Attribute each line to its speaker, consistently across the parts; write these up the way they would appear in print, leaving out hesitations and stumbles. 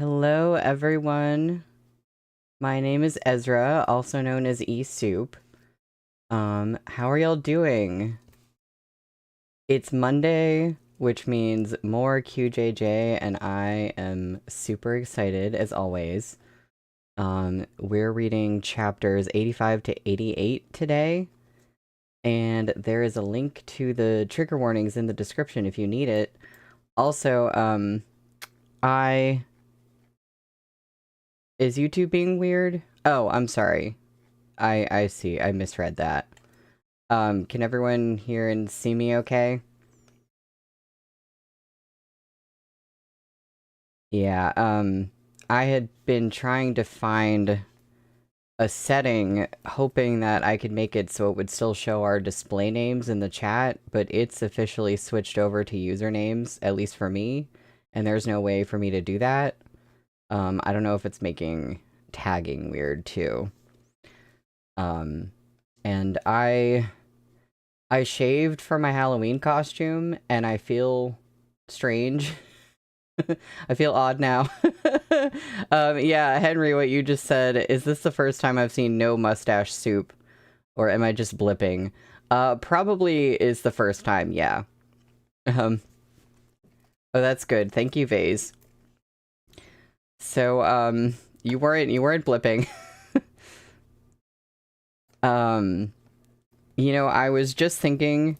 Speaker 1: Hello, everyone. My name is Ezra, also known as E-Soup. How are y'all doing? It's Monday, which means more QJJ, and I am super excited, as always. We're reading chapters 85 to 88 today, and there is a link to the trigger warnings in the description if you need it. Also, Is YouTube being weird? Oh, I'm sorry. I see. I misread that. Can everyone hear and see me okay? Yeah, I had been trying to find a setting, hoping that I could make it so it would still show our display names in the chat, but it's officially switched over to usernames, at least for me, and there's no way for me to do that. I don't know if it's making tagging weird, too. And I shaved for my Halloween costume, and I feel strange. I feel odd now. Yeah, Henry, what you just said, is this the first time I've seen no mustache soup? Or am I just blipping? Probably is the first time, yeah. Oh, that's good. Thank you, Vase. So, you weren't blipping. You know, I was just thinking,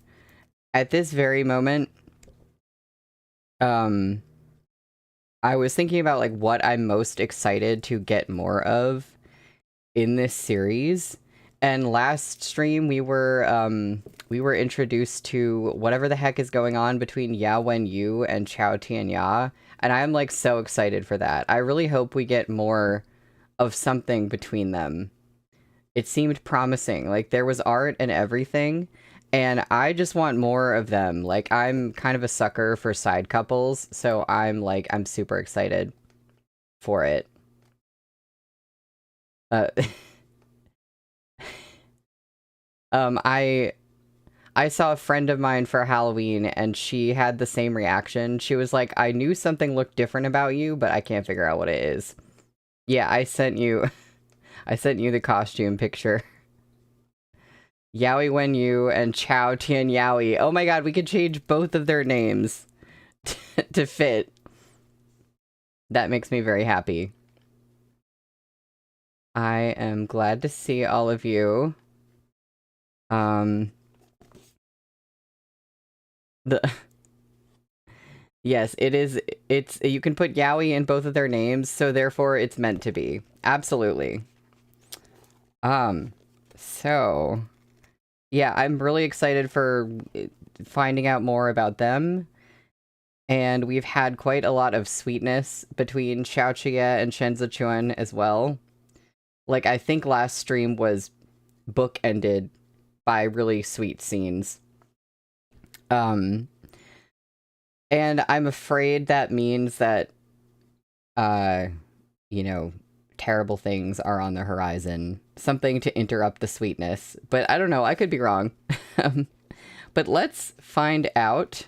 Speaker 1: at this very moment, I was thinking about, like, what I'm most excited to get more of in this series. And last stream, we were introduced to whatever the heck is going on between Ya Wen Yu and Chao Tianya, and I'm, like, so excited for that. I really hope we get more of something between them. It seemed promising. Like, there was art and everything, and I just want more of them. Like, I'm kind of a sucker for side couples, so I'm super excited for it. I saw a friend of mine for Halloween, and she had the same reaction. She was like, I knew something looked different about you, but I can't figure out what it is. Yeah, I sent you the costume picture. Yaoi Wen Yu and Chao Tian Yaoi. Oh my god, we could change both of their names to fit. That makes me very happy. I am glad to see all of you. Yes, you can put Yaoi in both of their names, so therefore it's meant to be. Absolutely. So yeah, I'm really excited for finding out more about them. And we've had quite a lot of sweetness between Xiao Chia and Shen Zichuan as well. Like, I think last stream was bookended by really sweet scenes. And I'm afraid that means that, you know, terrible things are on the horizon. Something to interrupt the sweetness. But I don't know, I could be wrong. But let's find out.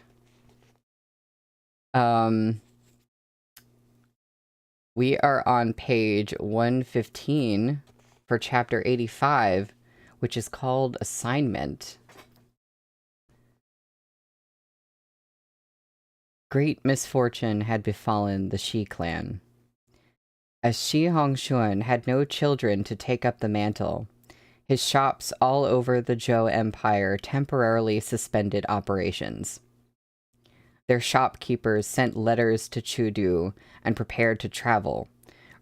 Speaker 1: We are on page 115 for chapter 85, which is called Assignment. Great misfortune had befallen the Shi clan. As Shi Hongxuan had no children to take up the mantle, his shops all over the Zhou Empire temporarily suspended operations. Their shopkeepers sent letters to Chudu and prepared to travel,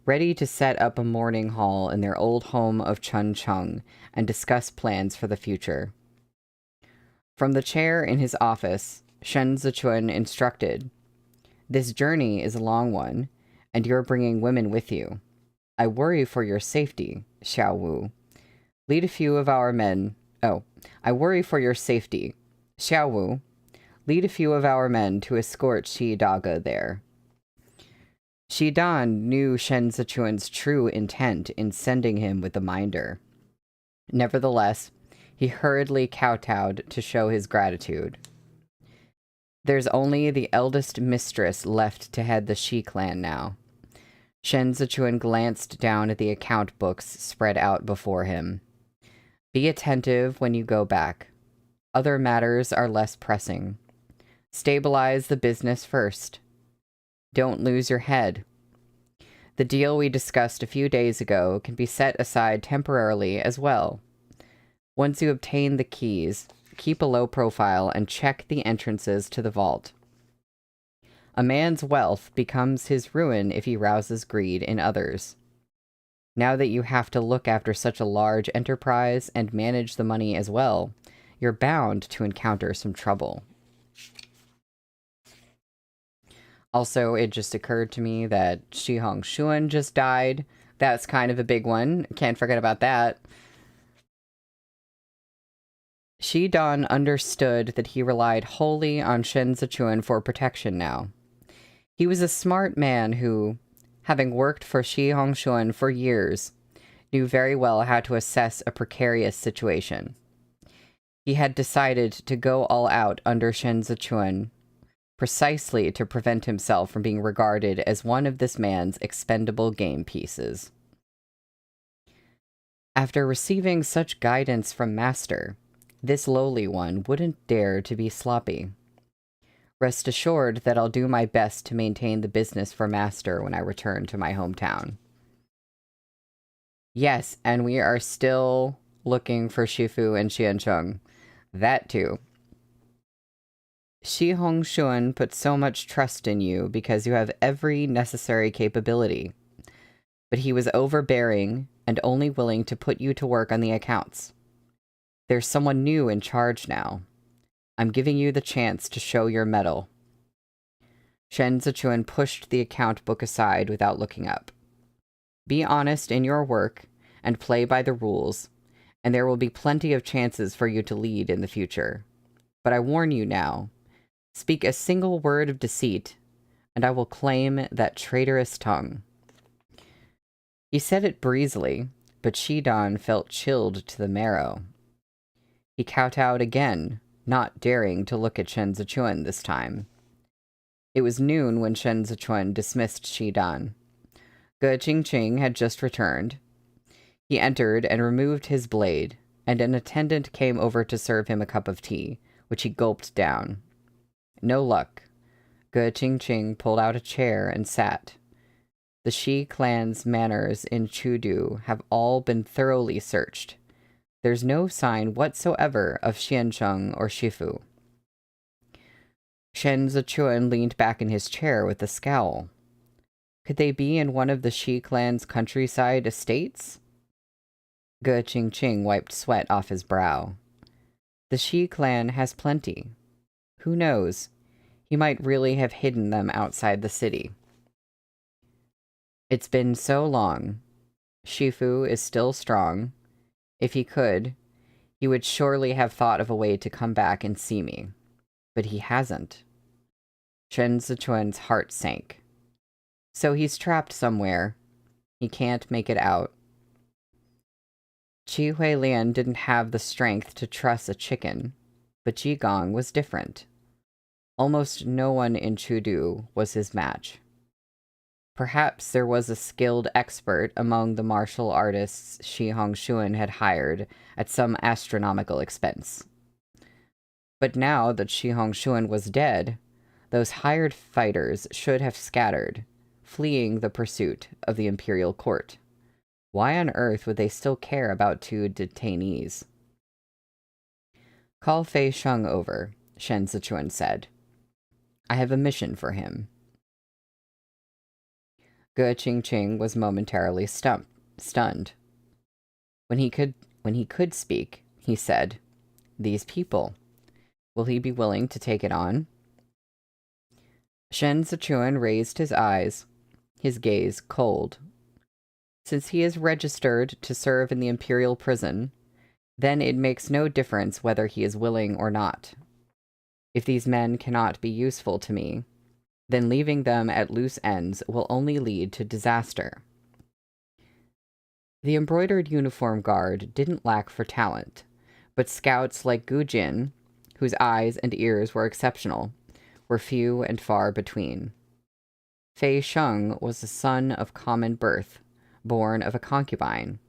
Speaker 1: ready to set up a mourning hall in their old home of Chuncheng and discuss plans for the future. From the chair in his office, Shen Zichuan instructed, "This journey is a long one, and you're bringing women with you. I worry for your safety, Xiao Wu. Lead a few of our men... Oh, I worry for your safety. Xiao Wu, lead a few of our men to escort Shi Daga there." Shi Dan knew Shen Zichuan's true intent in sending him with the minder. Nevertheless, he hurriedly kowtowed to show his gratitude. There's only the eldest mistress left to head the Shi clan now. Shen Zichuan glanced down at the account books spread out before him. Be attentive when you go back. Other matters are less pressing. Stabilize the business first. Don't lose your head. The deal we discussed a few days ago can be set aside temporarily as well. Once you obtain the keys, keep a low profile and check the entrances to the vault. A man's wealth becomes his ruin if he rouses greed in others. Now that you have to look after such a large enterprise and manage the money as well, you're bound to encounter some trouble. Also, it just occurred to me that Shi Hongshuan just died. That's kind of a big one. Can't forget about that. Shi Dan understood that he relied wholly on Shen Zichuan for protection now. He was a smart man who, having worked for Shi Hongshuan for years, knew very well how to assess a precarious situation. He had decided to go all out under Shen Zichuan, precisely to prevent himself from being regarded as one of this man's expendable game pieces. After receiving such guidance from Master, this lowly one wouldn't dare to be sloppy. Rest assured that I'll do my best to maintain the business for Master when I return to my hometown. Yes, and we are still looking for Shifu and Xiancheng. That too. Shi Hongshuan put so much trust in you because you have every necessary capability. But he was overbearing and only willing to put you to work on the accounts. There's someone new in charge now. I'm giving you the chance to show your mettle. Shen Zichuan pushed the account book aside without looking up. Be honest in your work and play by the rules, and there will be plenty of chances for you to lead in the future. But I warn you now, speak a single word of deceit, and I will claim that traitorous tongue. He said it breezily, but Shi Dan felt chilled to the marrow. He kowtowed again, not daring to look at Shen Zichuan this time. It was noon when Shen Zichuan dismissed Shi Dan. Ge Qingqing had just returned. He entered and removed his blade, and an attendant came over to serve him a cup of tea, which he gulped down. No luck. Ge Qingqing pulled out a chair and sat. The Shi clan's manors in Chudu have all been thoroughly searched. There's no sign whatsoever of Xiancheng or Shifu. Shen Zichuan leaned back in his chair with a scowl. Could they be in one of the Shi clan's countryside estates? Ge Qingqing wiped sweat off his brow. The Shi clan has plenty. Who knows? He might really have hidden them outside the city. It's been so long. Shifu is still strong. If he could, he would surely have thought of a way to come back and see me. But he hasn't. Shen Zichuan's heart sank. So he's trapped somewhere. He can't make it out. Qi Huilian didn't have the strength to truss a chicken, but Ji Gong was different. Almost no one in Chudu was his match. Perhaps there was a skilled expert among the martial artists Shi Hongshuan had hired at some astronomical expense. But now that Shi Hongshuan was dead, those hired fighters should have scattered, fleeing the pursuit of the imperial court. Why on earth would they still care about two detainees? Call Fei Sheng over, Shen Zichuan said. I have a mission for him. Ge Qingqing was momentarily stunned. When he could speak, he said, These people. Will he be willing to take it on? Shen Zichuan raised his eyes, his gaze cold. Since he is registered to serve in the imperial prison, then it makes no difference whether he is willing or not. If these men cannot be useful to me, then leaving them at loose ends will only lead to disaster. The embroidered uniform guard didn't lack for talent, but scouts like Gu Jin, whose eyes and ears were exceptional, were few and far between. Fei Sheng was a son of common birth, born of a concubine.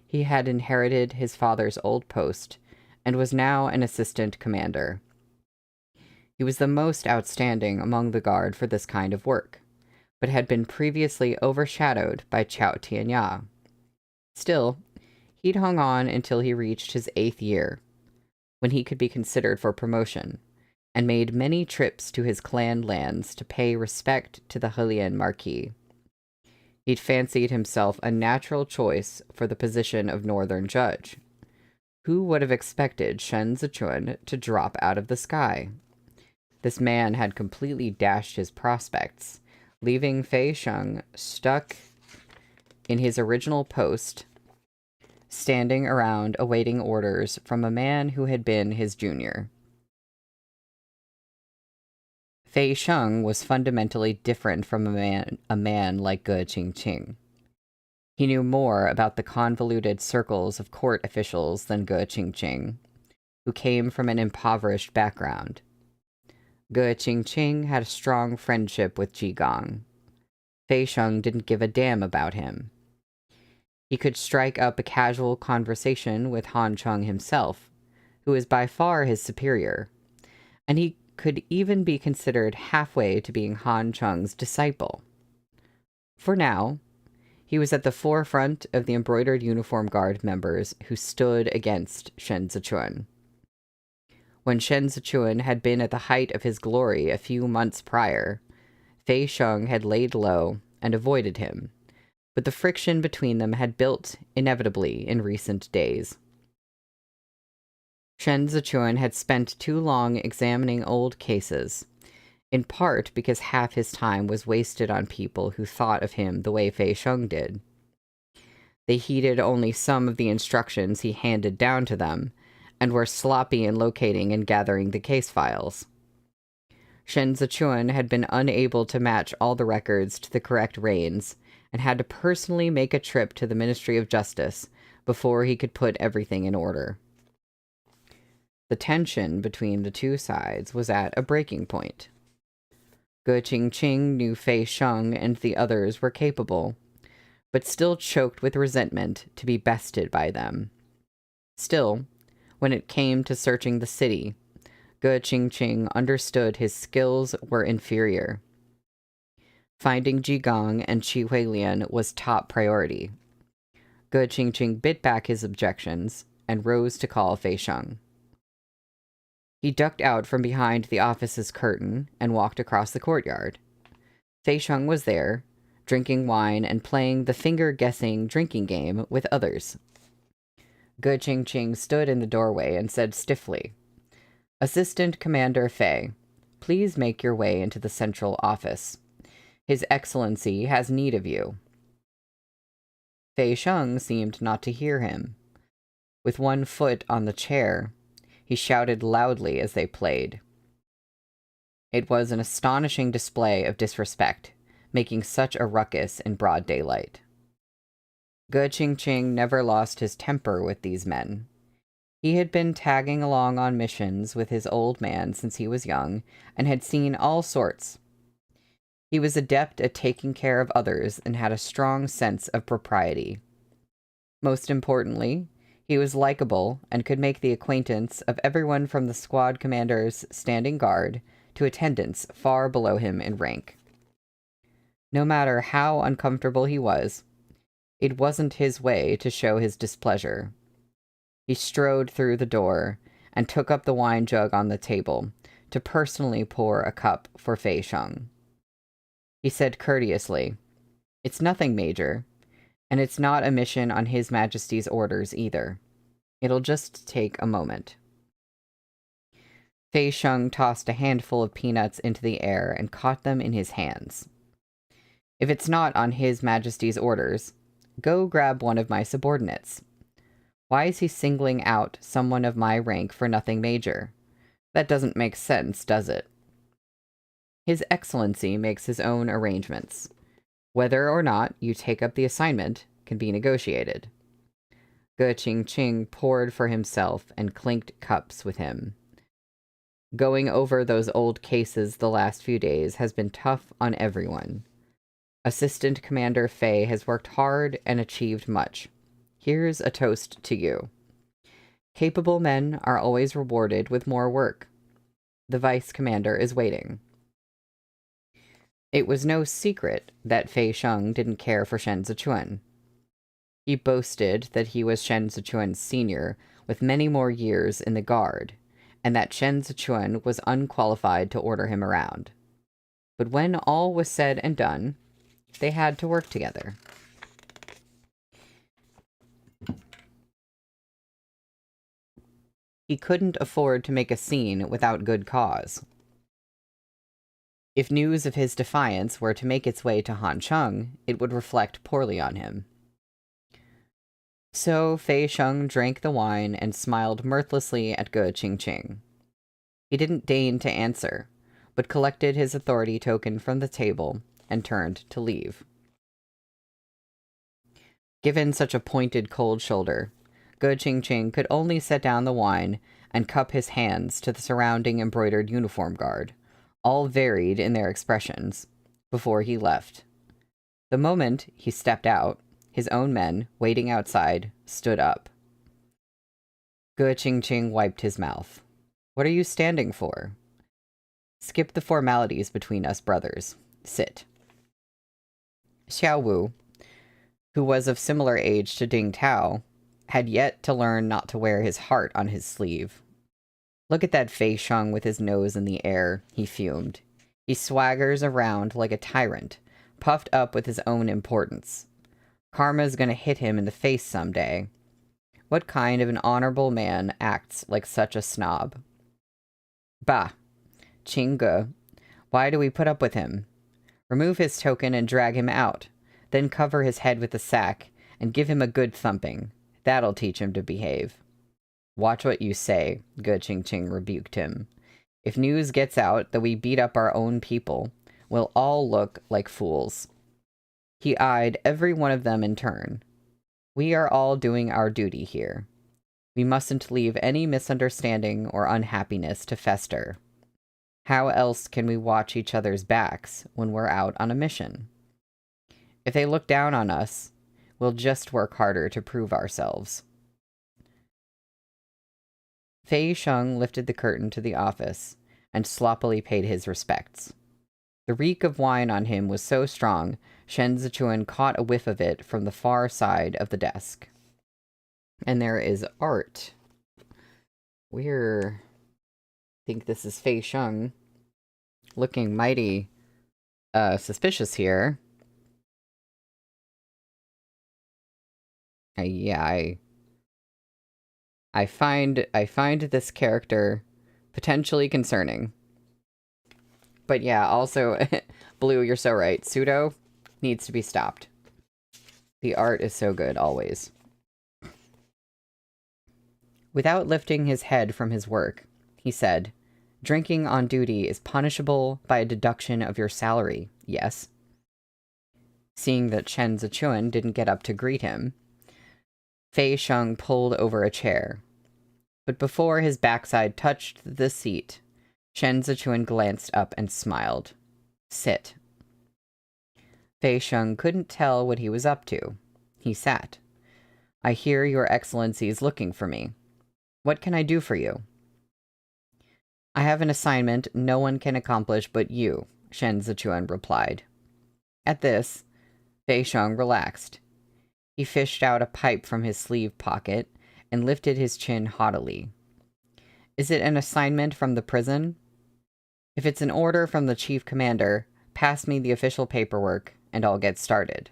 Speaker 1: He had inherited his father's old post and was now an assistant commander. He was the most outstanding among the guard for this kind of work, but had been previously overshadowed by Chao Tianya. Still, he'd hung on until he reached his 8th year, when he could be considered for promotion, and made many trips to his clan lands to pay respect to the Helian Marquis. He'd fancied himself a natural choice for the position of Northern Judge. Who would have expected Shen Zichun to drop out of the sky? This man had completely dashed his prospects, leaving Fei Sheng stuck in his original post, standing around awaiting orders from a man who had been his junior. Fei Sheng was fundamentally different from a man like Ge Qingqing. He knew more about the convoluted circles of court officials than Ge Qingqing, who came from an impoverished background. Ge Qingqing had a strong friendship with Ji Gang. Fei Sheng didn't give a damn about him. He could strike up a casual conversation with Han Chung himself, who was by far his superior, and he could even be considered halfway to being Han Chung's disciple. For now, he was at the forefront of the embroidered uniform guard members who stood against Shen Zichun. When Shen Zichun had been at the height of his glory a few months prior, Fei Sheng had laid low and avoided him, but the friction between them had built inevitably in recent days. Shen Zichun had spent too long examining old cases, in part because half his time was wasted on people who thought of him the way Fei Sheng did. They heeded only some of the instructions he handed down to them, and were sloppy in locating and gathering the case files. Shen Zichun had been unable to match all the records to the correct reins, and had to personally make a trip to the Ministry of Justice before he could put everything in order. The tension between the two sides was at a breaking point. Ge Qingqing knew Fei Sheng and the others were capable, but still choked with resentment to be bested by them. Still, when it came to searching the city, Ge Qingqing understood his skills were inferior. Finding Ji Gang and Qi Huilian was top priority. Ge Qingqing bit back his objections and rose to call Fei Sheng. He ducked out from behind the office's curtain and walked across the courtyard. Fei Sheng was there, drinking wine and playing the finger-guessing drinking game with others. Ge Qingqing stood in the doorway and said stiffly, "Assistant Commander Fei, please make your way into the central office. His Excellency has need of you." Fei Sheng seemed not to hear him. With one foot on the chair, he shouted loudly as they played. It was an astonishing display of disrespect, making such a ruckus in broad daylight. Ge Qingqing never lost his temper with these men. He had been tagging along on missions with his old man since he was young, and had seen all sorts. He was adept at taking care of others and had a strong sense of propriety. Most importantly, he was likable and could make the acquaintance of everyone from the squad commander's standing guard to attendants far below him in rank. No matter how uncomfortable he was, it wasn't his way to show his displeasure. He strode through the door and took up the wine jug on the table to personally pour a cup for Fei Sheng. He said courteously, "It's nothing major, and it's not a mission on His Majesty's orders either. It'll just take a moment." Fei Sheng tossed a handful of peanuts into the air and caught them in his hands. "If it's not on His Majesty's orders, go grab one of my subordinates. Why is he singling out someone of my rank for nothing major? That doesn't make sense, does it? His Excellency makes his own arrangements. Whether or not you take up the assignment can be negotiated." Ge Qingqing poured for himself and clinked cups with him. Going over those old cases the last few days has been tough on everyone. Assistant Commander Fei has worked hard and achieved much. Here's a toast to you. Capable men are always rewarded with more work. The Vice Commander is waiting. It was no secret that Fei Sheng didn't care for Shen Zichuan. He boasted that he was Shen Zichuan's senior with many more years in the Guard, and that Shen Zichuan was unqualified to order him around. But when all was said and done, they had to work together. He couldn't afford to make a scene without good cause. If news of his defiance were to make its way to Hancheng, it would reflect poorly on him. So Fei Sheng drank the wine and smiled mirthlessly at Ge Qingqing. He didn't deign to answer, but collected his authority token from the table and turned to leave. Given such a pointed cold shoulder, Ge Qingqing could only set down the wine and cup his hands to the surrounding embroidered uniform guard, all varied in their expressions, before he left. The moment he stepped out, his own men, waiting outside, stood up. Ge Qingqing wiped his mouth. What are you standing for? Skip the formalities between us brothers. Sit. Xiao Wu, who was of similar age to Ding Tao, had yet to learn not to wear his heart on his sleeve. Look at that Fei Sheng with his nose in the air, he fumed. He swaggers around like a tyrant, puffed up with his own importance. Karma's gonna hit him in the face someday. What kind of an honorable man acts like such a snob? Bah! Qingge, why do we put up with him? Remove his token and drag him out, then cover his head with a sack and give him a good thumping. That'll teach him to behave. Watch what you say, Ge Qingqing rebuked him. If news gets out that we beat up our own people, we'll all look like fools. He eyed every one of them in turn. We are all doing our duty here. We mustn't leave any misunderstanding or unhappiness to fester. How else can we watch each other's backs when we're out on a mission? If they look down on us, we'll just work harder to prove ourselves. Fei Sheng lifted the curtain to the office and sloppily paid his respects. The reek of wine on him was so strong, Shen Zichuan caught a whiff of it from the far side of the desk. And there is art. I think this is Fei Sheng looking mighty suspicious here. I find this character potentially concerning. But yeah, also, Blue, you're so right. Pseudo needs to be stopped. The art is so good, always. Without lifting his head from his work, he said, "Drinking on duty is punishable by a deduction of your salary, yes?" Seeing that Shen Zichuan didn't get up to greet him, Fei Sheng pulled over a chair. But before his backside touched the seat, Shen Zichuan glanced up and smiled. Sit. Fei Sheng couldn't tell what he was up to. He sat. I hear your excellency is looking for me. What can I do for you? I have an assignment no one can accomplish but you, Shen Zichuan replied. At this, Fei Sheng relaxed. He fished out a pipe from his sleeve pocket and lifted his chin haughtily. Is it an assignment from the prison? If it's an order from the chief commander, pass me the official paperwork and I'll get started.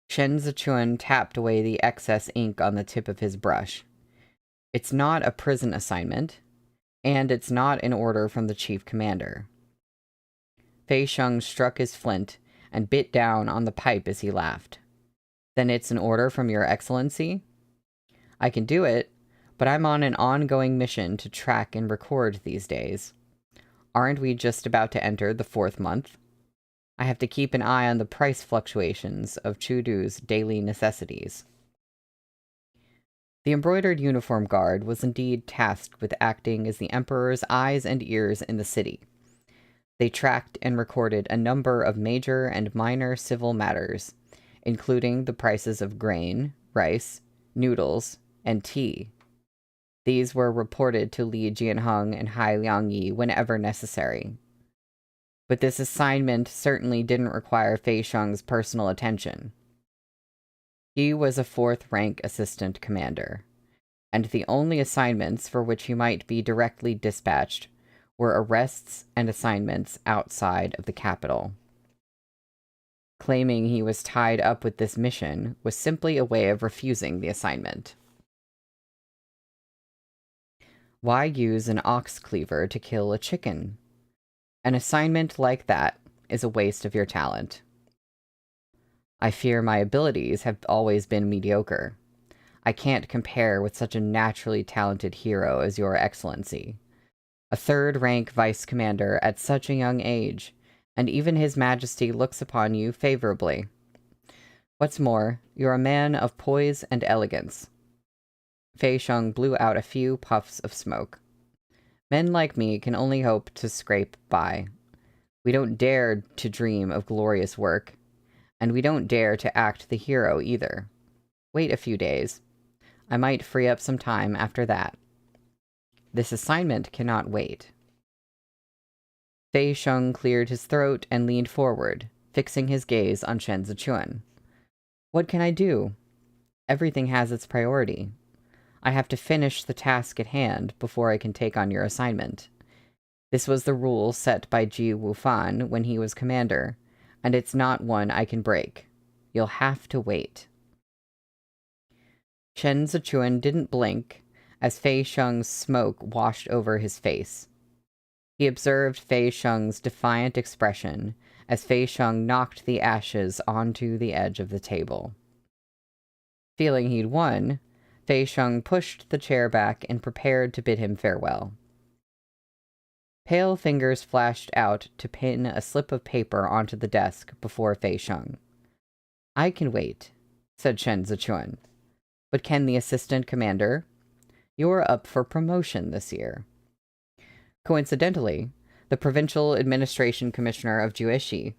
Speaker 1: Shen Zichuan tapped away the excess ink on the tip of his brush. It's not a prison assignment, and it's not an order from the chief commander. Fei Sheng struck his flint and bit down on the pipe as he laughed. Then it's an order from your excellency? I can do it, but I'm on an ongoing mission to track and record these days. Aren't we just about to enter the 4th month? I have to keep an eye on the price fluctuations of Chudu's daily necessities. The embroidered uniform guard was indeed tasked with acting as the emperor's eyes and ears in the city. They tracked and recorded a number of major and minor civil matters, including the prices of grain, rice, noodles, and tea. These were reported to Li Jianheng and Hai Liangyi whenever necessary. But this assignment certainly didn't require Fei Sheng's personal attention. He was a fourth-rank assistant commander, and the only assignments for which he might be directly dispatched were arrests and assignments outside of the capital. Claiming he was tied up with this mission was simply a way of refusing the assignment. Why use an ox cleaver to kill a chicken? An assignment like that is a waste of your talent. I fear my abilities have always been mediocre. I can't compare with such a naturally talented hero as Your Excellency. A third-rank vice commander at such a young age, and even His Majesty looks upon you favorably. What's more, you're a man of poise and elegance. Fei Sheng blew out a few puffs of smoke. Men like me can only hope to scrape by. We don't dare to dream of glorious work, and we don't dare to act the hero either. Wait a few days. I might free up some time after that. This assignment cannot wait. Fei Sheng cleared his throat and leaned forward, fixing his gaze on Shen Zichuan. What can I do? Everything has its priority. I have to finish the task at hand before I can take on your assignment. This was the rule set by Ji Wufan when he was commander, and it's not one I can break. You'll have to wait. Shen Zichuan didn't blink as Fei Sheng's smoke washed over his face. He observed Fei Sheng's defiant expression as Fei Sheng knocked the ashes onto the edge of the table. Feeling he'd won, Fei Sheng pushed the chair back and prepared to bid him farewell. Pale fingers flashed out to pin a slip of paper onto the desk before Fei Sheng. I can wait, said Shen Zichuan. But can the assistant commander? You're up for promotion this year. Coincidentally, the provincial administration commissioner of Jueshi,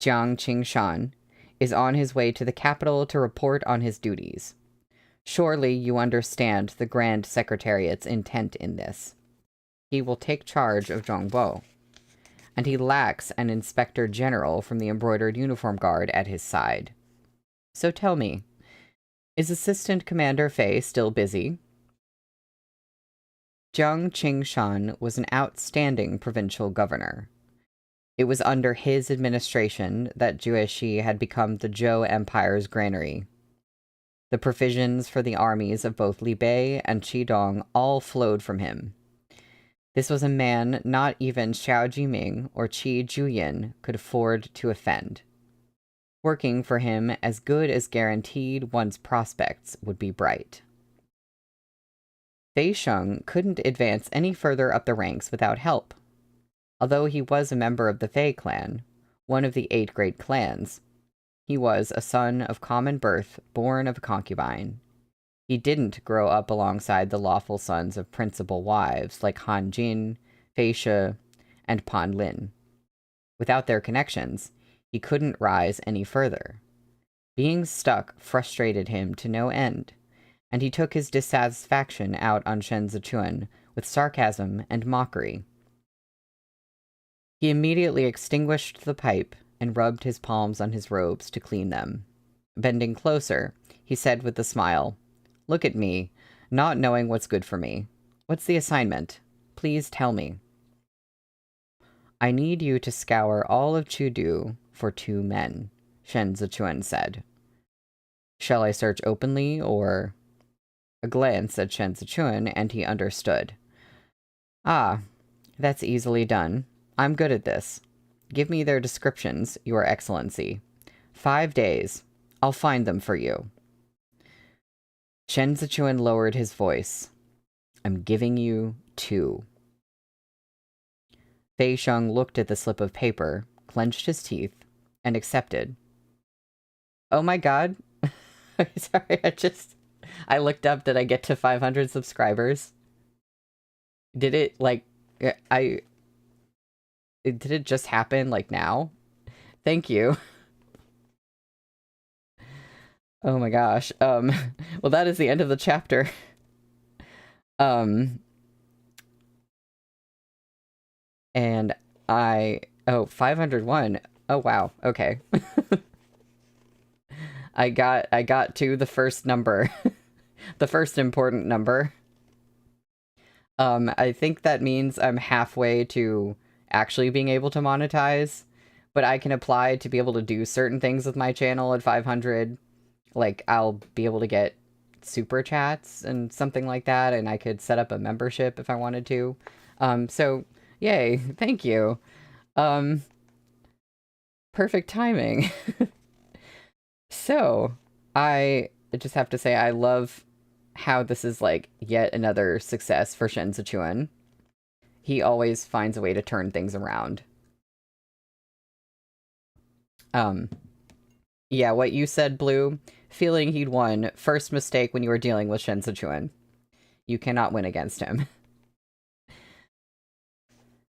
Speaker 1: Jiang Qingshan, is on his way to the capital to report on his duties. Surely you understand the Grand Secretariat's intent in this. He will take charge of Zhongbo, and he lacks an inspector general from the embroidered uniform guard at his side. So tell me, is Assistant Commander Fei still busy? Jiang Qingshan was an outstanding provincial governor. It was under his administration that Jueshi had become the Zhou Empire's granary. The provisions for the armies of both Li Bei and Qidong all flowed from him. This was a man not even Xiao Jiming or Qi Juyin could afford to offend. Working for him as good as guaranteed one's prospects would be bright. Fei Sheng couldn't advance any further up the ranks without help. Although he was a member of the Fei clan, one of the 8 great clans, he was a son of common birth, born of a concubine. He didn't grow up alongside the lawful sons of principal wives like Han Jin, Fei Shi, and Pan Lin. Without their connections, he couldn't rise any further. Being stuck frustrated him to no end, and he took his dissatisfaction out on Shen Zichuan with sarcasm and mockery. He immediately extinguished the pipe and rubbed his palms on his robes to clean them. Bending closer, he said with a smile, "Look at me, not knowing what's good for me. What's the assignment? Please tell me." "I need you to scour all of Chudu for 2 men," Shen Zichuan said. "Shall I search openly, or—" A glance at Shen Zichuan, and he understood. "Ah, that's easily done. I'm good at this. Give me their descriptions, Your Excellency. 5 days. I'll find them for you." Shen Zichuan lowered his voice. "I'm giving you 2. Fei Sheng looked at the slip of paper, clenched his teeth, and accepted. "Oh my god." Sorry, I looked up, did I get to 500 subscribers? Did it, like, did it just happen, like, now? Thank you. Oh my gosh. Well, that is the end of the chapter. And oh, 501. Oh, wow. Okay. I got to the first number. The first important number. I think that means I'm halfway to actually being able to monetize, but I can apply to be able to do certain things with my channel at 500. Like, I'll be able to get super chats and something like that, and I could set up a membership if I wanted to. So, yay, thank you. Perfect timing. So, I just have to say I love how this is, like, yet another success for Shen Zichuan. He always finds a way to turn things around. Yeah, what you said, Blue, feeling he'd won, first mistake when you were dealing with Shen Zichuan. You cannot win against him.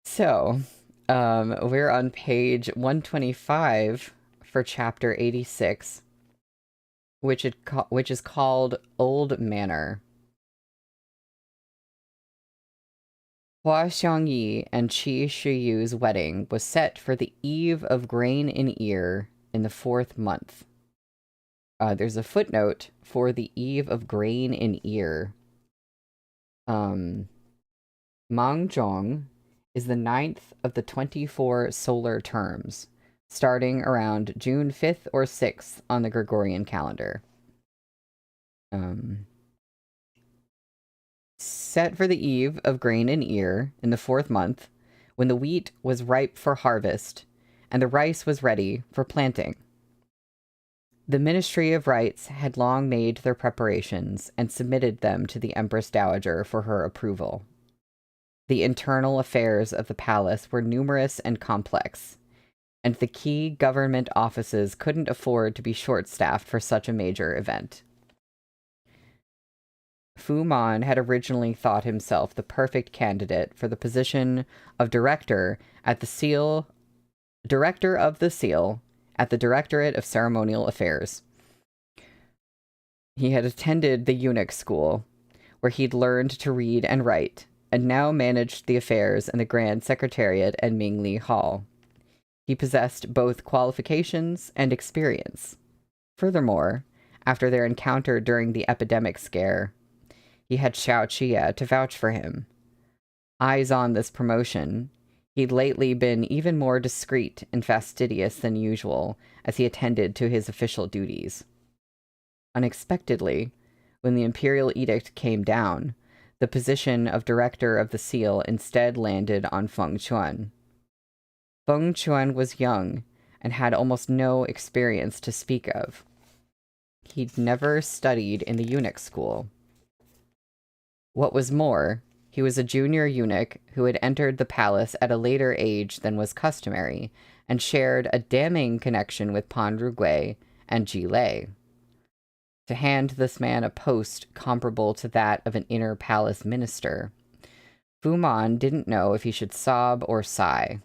Speaker 1: So, we're on page 125 for chapter 86, which is called Old Manor. Hua Xiangyi and Qi Shiyu's wedding was set for the eve of grain in ear in the 4th month. There's a footnote for the eve of grain in ear. Mangzhong is the 9th of the 24 solar terms, starting around June 5th or 6th on the Gregorian calendar. Set for the eve of grain in ear in the 4th month, when the wheat was ripe for harvest, and the rice was ready for planting. The Ministry of Rites had long made their preparations and submitted them to the Empress Dowager for her approval. The internal affairs of the palace were numerous and complex, and the key government offices couldn't afford to be short-staffed for such a major event. Fu Man had originally thought himself the perfect candidate for the position of director of the seal at the Directorate of Ceremonial Affairs. He had attended the eunuch school, where he'd learned to read and write, and now managed the affairs in the Grand Secretariat at Mingli Hall. He possessed both qualifications and experience. Furthermore, after their encounter during the epidemic scare, he had Xiao Qia to vouch for him. Eyes on this promotion, he'd lately been even more discreet and fastidious than usual as he attended to his official duties. Unexpectedly, when the imperial edict came down, the position of director of the seal instead landed on Feng Chuan. Feng Chuan was young and had almost no experience to speak of. He'd never studied in the eunuch school. What was more, he was a junior eunuch who had entered the palace at a later age than was customary, and shared a damning connection with Pan Rugui and Ji Lei. To hand this man a post comparable to that of an inner palace minister, Fu Man didn't know if he should sob or sigh.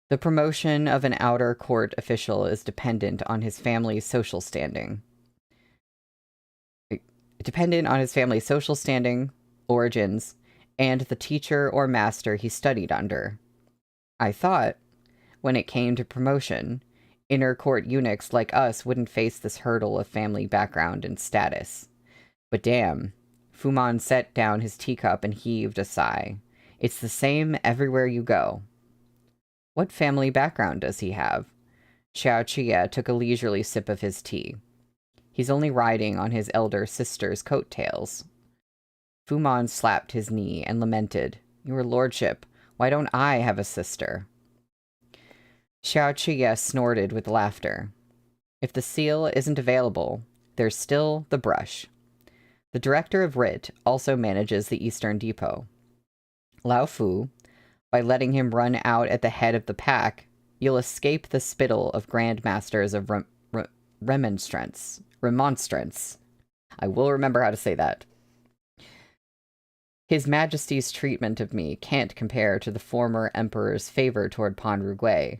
Speaker 1: The promotion of an outer court official is dependent on his family's social standing. Origins, and the teacher or master he studied under. I thought, when it came to promotion, inner court eunuchs like us wouldn't face this hurdle of family background and status. But damn, Fu Man set down his teacup and heaved a sigh. It's the same everywhere you go. What family background does he have? Xiao Qia took a leisurely sip of his tea. He's only riding on his elder sister's coattails. Fu Man slapped his knee and lamented, Your lordship, why don't I have a sister? Xiao Qia snorted with laughter. If the seal isn't available, there's still the brush. The director of writ also manages the Eastern Depot. Lao Fu, by letting him run out at the head of the pack, you'll escape the spittle of Grand Masters of Remonstrance. Remonstrance. I will remember how to say that. His Majesty's treatment of me can't compare to the former Emperor's favor toward Panrugwe,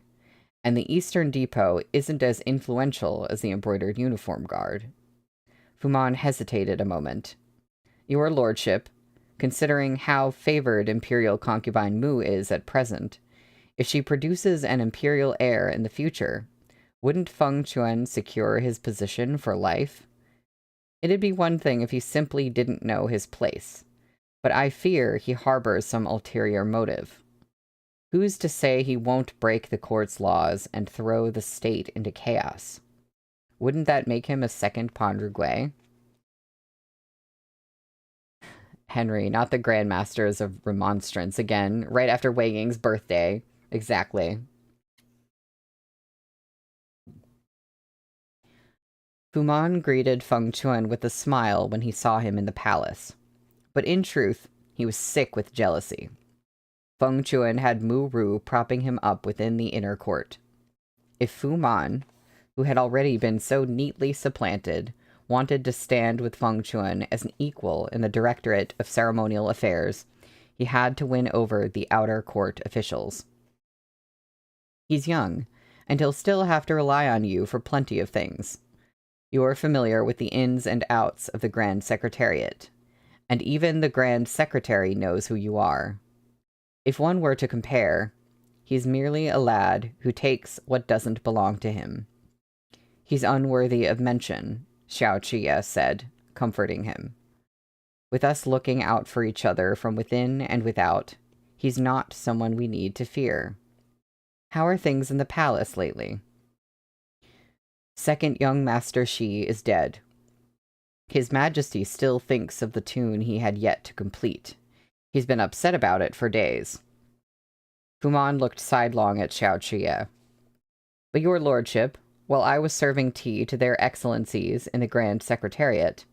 Speaker 1: and the Eastern Depot isn't as influential as the Embroidered Uniform Guard. Fuman hesitated a moment. Your Lordship, considering how favored Imperial concubine Mu is at present, if she produces an Imperial heir in the future, wouldn't Feng Chuan secure his position for life? It'd be one thing if he simply didn't know his place, but I fear he harbors some ulterior motive. Who's to say he won't break the court's laws and throw the state into chaos? Wouldn't that make him a second Panrugwe? Henry, not the Grandmasters of Remonstrance again, right after Wei Ying's birthday. Exactly. Fuman greeted Feng Chuan with a smile when he saw him in the palace. But in truth, he was sick with jealousy. Feng Chuan had Mu Ru propping him up within the inner court. If Fuman, who had already been so neatly supplanted, wanted to stand with Feng Chuan as an equal in the Directorate of Ceremonial Affairs, he had to win over the outer court officials. He's young, and he'll still have to rely on you for plenty of things. You're familiar with the ins and outs of the Grand Secretariat, and even the Grand Secretary knows who you are. If one were to compare, he's merely a lad who takes what doesn't belong to him. He's unworthy of mention, Xiao Qie said, comforting him. With us looking out for each other from within and without, he's not someone we need to fear. How are things in the palace lately? Second young Master Shi is dead. His Majesty still thinks of the tune he had yet to complete. He's been upset about it for days. Fuman looked sidelong at Xiao Qie. But your lordship, while I was serving tea to their excellencies in the Grand Secretariat,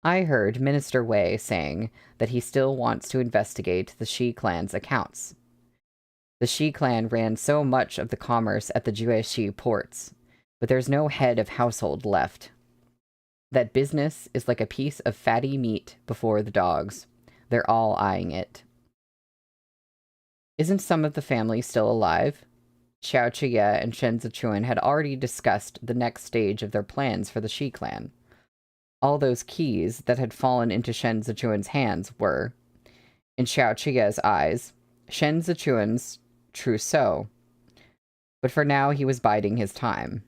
Speaker 1: I heard Minister Wei saying that he still wants to investigate the Shi clan's accounts. The Shi clan ran so much of the commerce at the Jueshi ports, but there's no head of household left. That business is like a piece of fatty meat before the dogs. They're all eyeing it. Isn't some of the family still alive? Xiao Qie and Shen Zichuan had already discussed the next stage of their plans for the Shi clan. All those keys that had fallen into Shen Zichuan's hands were, in Xiao Qie's eyes, Shen Zichuan's trousseau. But for now he was biding his time.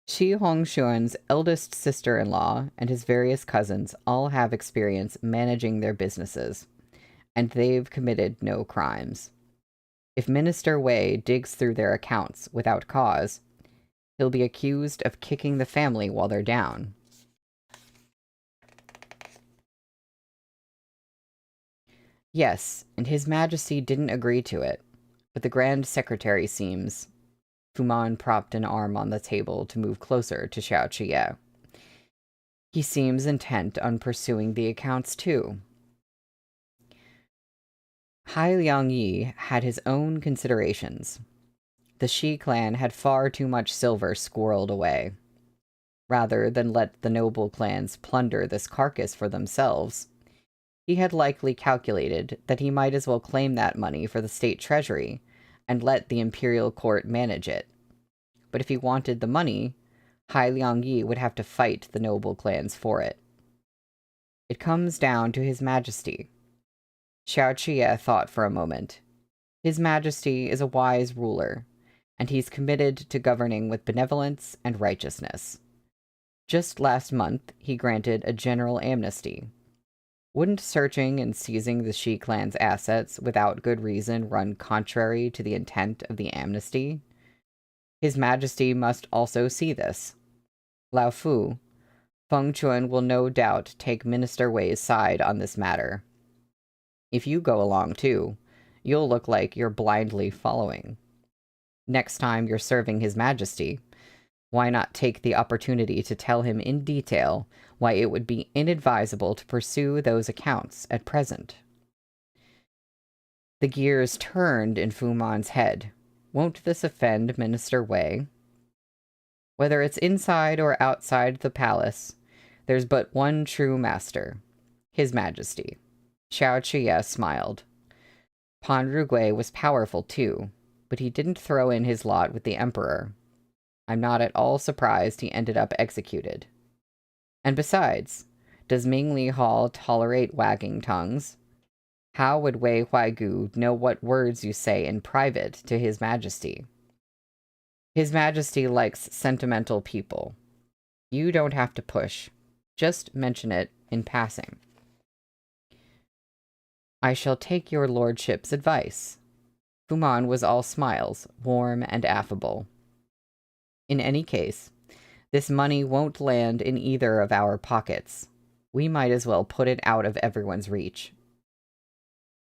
Speaker 1: Shi Hongshuan's eldest sister-in-law and his various cousins all have experience managing their businesses, and they've committed no crimes. If Minister Wei digs through their accounts without cause, he'll be accused of kicking the family while they're down. Yes, and His Majesty didn't agree to it, but the Grand Secretary seems... Fuman propped an arm on the table to move closer to Xiao Qie. He seems intent on pursuing the accounts too. Hai Liangyi had his own considerations. The Shi clan had far too much silver squirreled away. Rather than let the noble clans plunder this carcass for themselves, he had likely calculated that he might as well claim that money for the state treasury and let the imperial court manage it. But if he wanted the money, Hai Liangyi would have to fight the noble clans for it. It comes down to His Majesty. Xiao Qie thought for a moment. His Majesty is a wise ruler, and he's committed to governing with benevolence and righteousness. Just last month, he granted a general amnesty. Wouldn't searching and seizing the Shi clan's assets without good reason run contrary to the intent of the amnesty? His Majesty must also see this. Lao Fu, Feng Chuan will no doubt take Minister Wei's side on this matter. If you go along too, you'll look like you're blindly following. Next time you're serving His Majesty, why not take the opportunity to tell him in detail why it would be inadvisable to pursue those accounts at present? The gears turned in Fuman's head. Won't this offend Minister Wei? Whether it's inside or outside the palace, there's but one true master, His Majesty. Xiao Qie smiled. Pan Rugui was powerful too, but he didn't throw in his lot with the emperor. I'm not at all surprised he ended up executed. And besides, does Mingli Hall tolerate wagging tongues? How would Wei Huaigu know what words you say in private to His Majesty? His Majesty likes sentimental people. You don't have to push. Just mention it in passing. I shall take your lordship's advice. Fu Man was all smiles, warm and affable. In any case, this money won't land in either of our pockets. We might as well put it out of everyone's reach.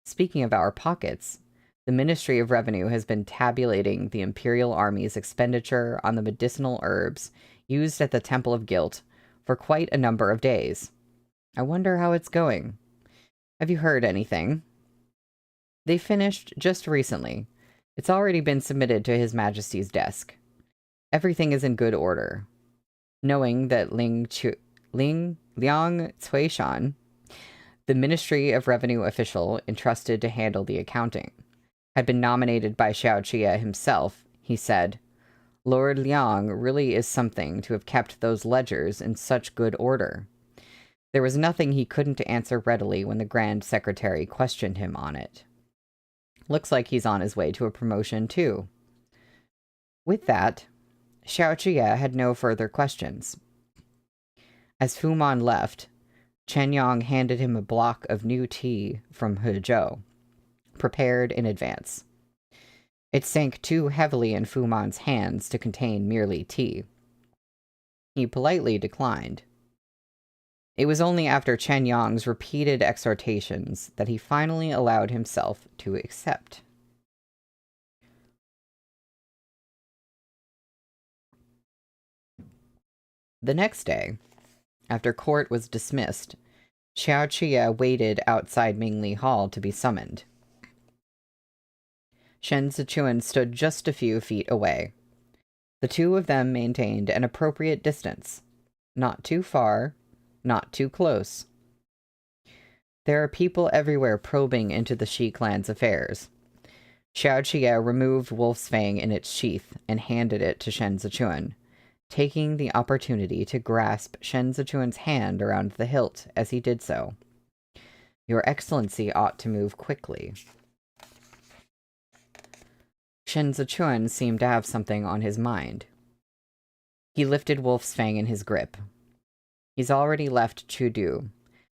Speaker 1: Speaking of our pockets, the Ministry of Revenue has been tabulating the Imperial Army's expenditure on the medicinal herbs used at the Temple of Guilt for quite a number of days. I wonder how it's going. Have you heard anything? They finished just recently. It's already been submitted to His Majesty's desk. Everything is in good order. Knowing that Liang Cuishan, the Ministry of Revenue official entrusted to handle the accounting, had been nominated by Xiao Qie himself, he said, Lord Liang really is something to have kept those ledgers in such good order. There was nothing he couldn't answer readily when the Grand Secretary questioned him on it. Looks like he's on his way to a promotion, too. With that, Xiao Qie had no further questions. As Fu Man left, Chen Yang handed him a block of new tea from Hezhou, prepared in advance. It sank too heavily in Fu Man's hands to contain merely tea. He politely declined. It was only after Chen Yang's repeated exhortations that he finally allowed himself to accept. The next day, after court was dismissed, Xiao Qie waited outside Mingli Hall to be summoned. Shen Zichuan stood just a few feet away. The two of them maintained an appropriate distance. Not too far, not too close. There are people everywhere probing into the Shi clan's affairs. Xiao Qie removed Wolf's Fang in its sheath and handed it to Shen Zichuan, taking the opportunity to grasp Shen Zichuan's hand around the hilt as he did so. Your Excellency ought to move quickly. Shen Zichuan seemed to have something on his mind. He lifted Wolf's Fang in his grip. He's already left Chudu,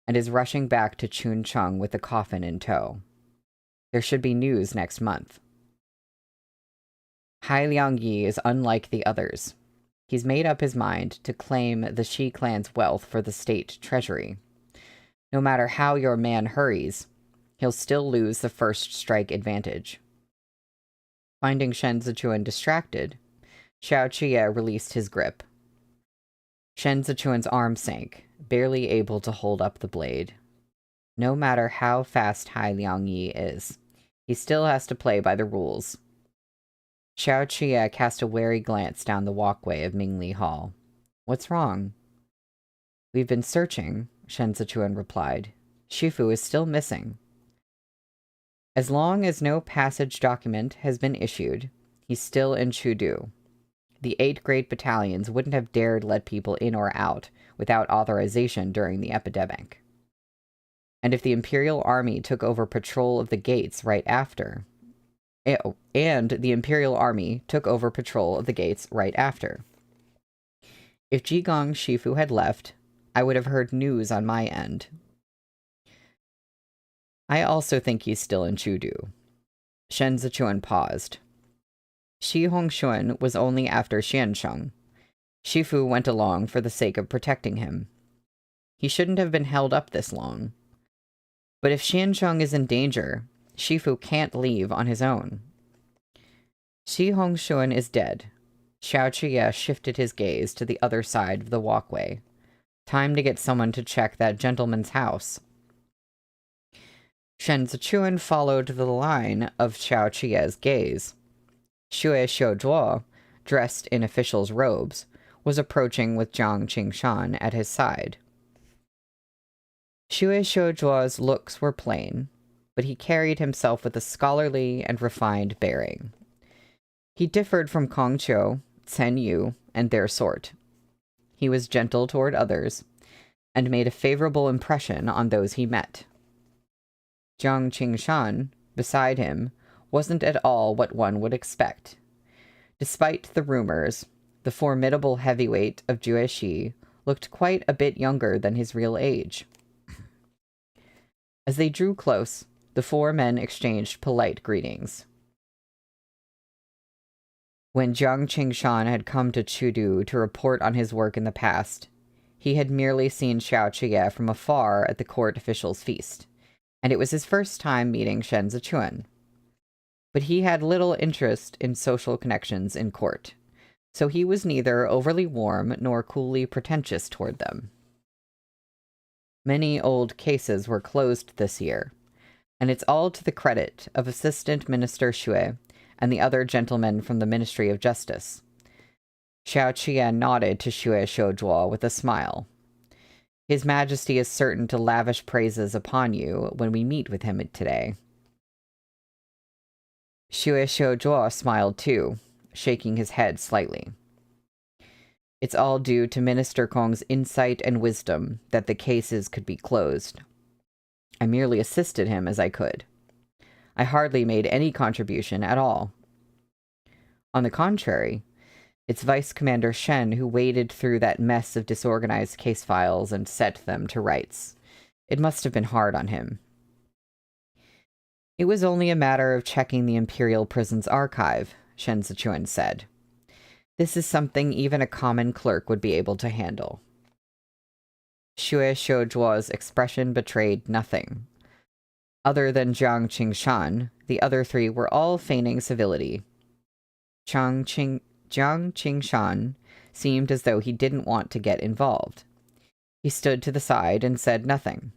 Speaker 1: and is rushing back to Chuncheng with the coffin in tow. There should be news next month. Hai Liangyi is unlike the others. He's made up his mind to claim the Shi clan's wealth for the state treasury. No matter how your man hurries, he'll still lose the first strike advantage. Finding Shen Zichuan distracted, Xiao Qie released his grip. Shen Zichuan's arm sank, barely able to hold up the blade. No matter how fast Hai Liangyi is, he still has to play by the rules. Xiao Qie cast a wary glance down the walkway of Mingli Hall. What's wrong? We've been searching, Shen Zichuan replied. Shifu is still missing. As long as no passage document has been issued, he's still in Chudu. The 8 great battalions wouldn't have dared let people in or out without authorization during the epidemic. And if the Imperial Army took over patrol of the gates right after... If Jigong Shifu had left, I would have heard news on my end. I also think he's still in Chudu. Shen Zichuan paused. Shi Hongxuan was only after Xiansheng. Shifu went along for the sake of protecting him. He shouldn't have been held up this long. But if Xiansheng is in danger, Shifu can't leave on his own. Shi Hongxuan is dead. Xiao Qie shifted his gaze to the other side of the walkway. Time to get someone to check that gentleman's house. Shen Zichuan followed the line of Xiao Qie's gaze. Xue Xiuzhuo, dressed in official's robes, was approaching with Jiang Qingshan at his side. Xue Xiuzhuo's looks were plain, but he carried himself with a scholarly and refined bearing. He differed from Kong Qiu, Chen Yu, and their sort. He was gentle toward others, and made a favorable impression on those he met. Jiang Qingshan, beside him, wasn't at all what one would expect. Despite the rumors, the formidable heavyweight of Jueshi looked quite a bit younger than his real age. As they drew close, the four men exchanged polite greetings. When Jiang Qingshan had come to Chudu to report on his work in the past, he had merely seen Xiao Qiye from afar at the court officials' feast, and it was his first time meeting Shen Zichuan. But he had little interest in social connections in court, so he was neither overly warm nor coolly pretentious toward them. Many old cases were closed this year, and it's all to the credit of Assistant Minister Xue and the other gentlemen from the Ministry of Justice. Xiao Qian nodded to Xue Xiuzhuo with a smile. His Majesty is certain to lavish praises upon you when we meet with him today. Xue Xiuzhuo smiled too, shaking his head slightly. It's all due to Minister Kong's insight and wisdom that the cases could be closed. I merely assisted him as I could. I hardly made any contribution at all. On the contrary, it's Vice Commander Shen who waded through that mess of disorganized case files and set them to rights. It must have been hard on him. It was only a matter of checking the Imperial Prison's archive, Shen Zichuan said. This is something even a common clerk would be able to handle. Xue Xiuzhuo's expression betrayed nothing. Other than Jiang Qingshan, the other three were all feigning civility. Jiang Qingshan seemed as though he didn't want to get involved. He stood to the side and said nothing.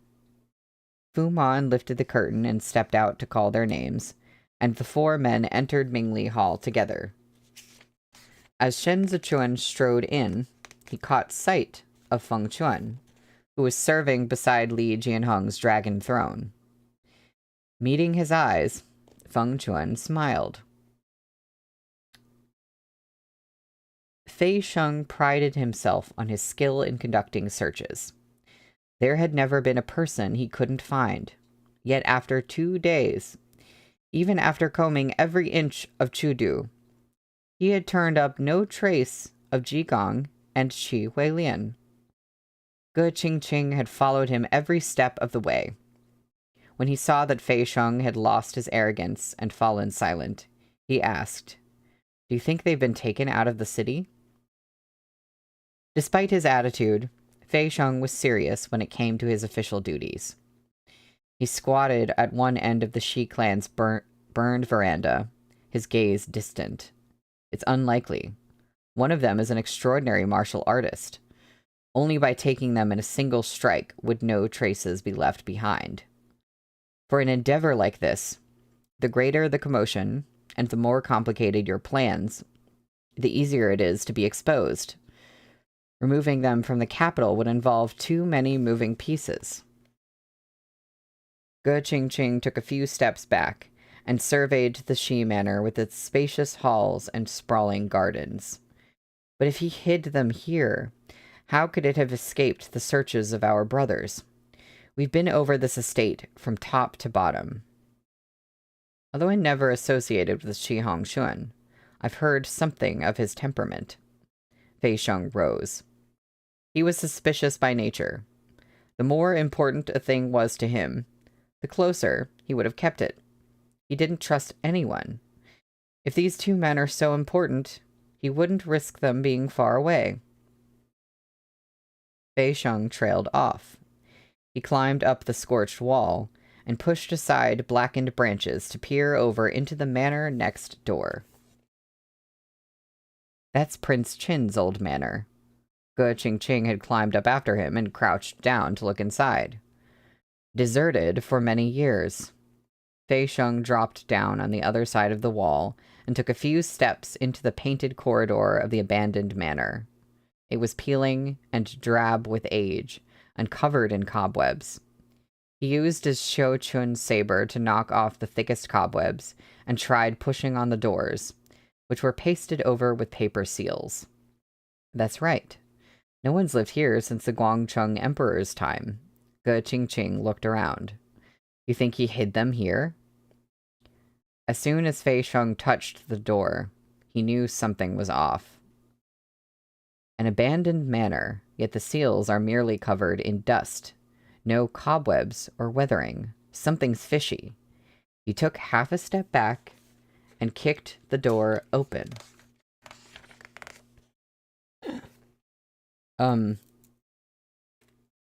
Speaker 1: Fu Man lifted the curtain and stepped out to call their names, and the four men entered Mingli Hall together. As Shen Zichuan strode in, he caught sight of Feng Chuan, who was serving beside Li Jianheng's dragon throne. Meeting his eyes, Feng Chuan smiled. Fei Sheng prided himself on his skill in conducting searches. There had never been a person he couldn't find, yet after 2 days, even after combing every inch of Chudu, he had turned up no trace of Jigong and Qi Huilian. Ge Qingqing had followed him every step of the way. When he saw that Fei Sheng had lost his arrogance and fallen silent, he asked, "Do you think they've been taken out of the city?" Despite his attitude, Fei Sheng was serious when it came to his official duties. He squatted at one end of the Shi clan's burned veranda, his gaze distant. It's unlikely. One of them is an extraordinary martial artist. Only by taking them in a single strike would no traces be left behind. For an endeavor like this, the greater the commotion and the more complicated your plans, the easier it is to be exposed. Removing them from the capital would involve too many moving pieces. Ge Qingqing took a few steps back and surveyed the Shi Manor with its spacious halls and sprawling gardens. But if he hid them here, how could it have escaped the searches of our brothers? We've been over this estate from top to bottom. Although I never associated with Shi Hongxuan, I've heard something of his temperament. Fei Sheng rose. He was suspicious by nature. The more important a thing was to him, the closer he would have kept it. He didn't trust anyone. If these two men are so important, he wouldn't risk them being far away. Fei Sheng trailed off. He climbed up the scorched wall and pushed aside blackened branches to peer over into the manor next door. That's Prince Qin's old manor. Ge Qingqing had climbed up after him and crouched down to look inside. Deserted for many years. Fei Sheng dropped down on the other side of the wall and took a few steps into the painted corridor of the abandoned manor. It was peeling and drab with age, and covered in cobwebs. He used his Shochun saber to knock off the thickest cobwebs, and tried pushing on the doors, which were pasted over with paper seals. That's right. No one's lived here since the Guangcheng Emperor's time. Ge Qingqing looked around. You think he hid them here? As soon as Fei Sheng touched the door, he knew something was off. An abandoned manor, yet the seals are merely covered in dust. No cobwebs or weathering. Something's fishy. He took half a step back and kicked the door open.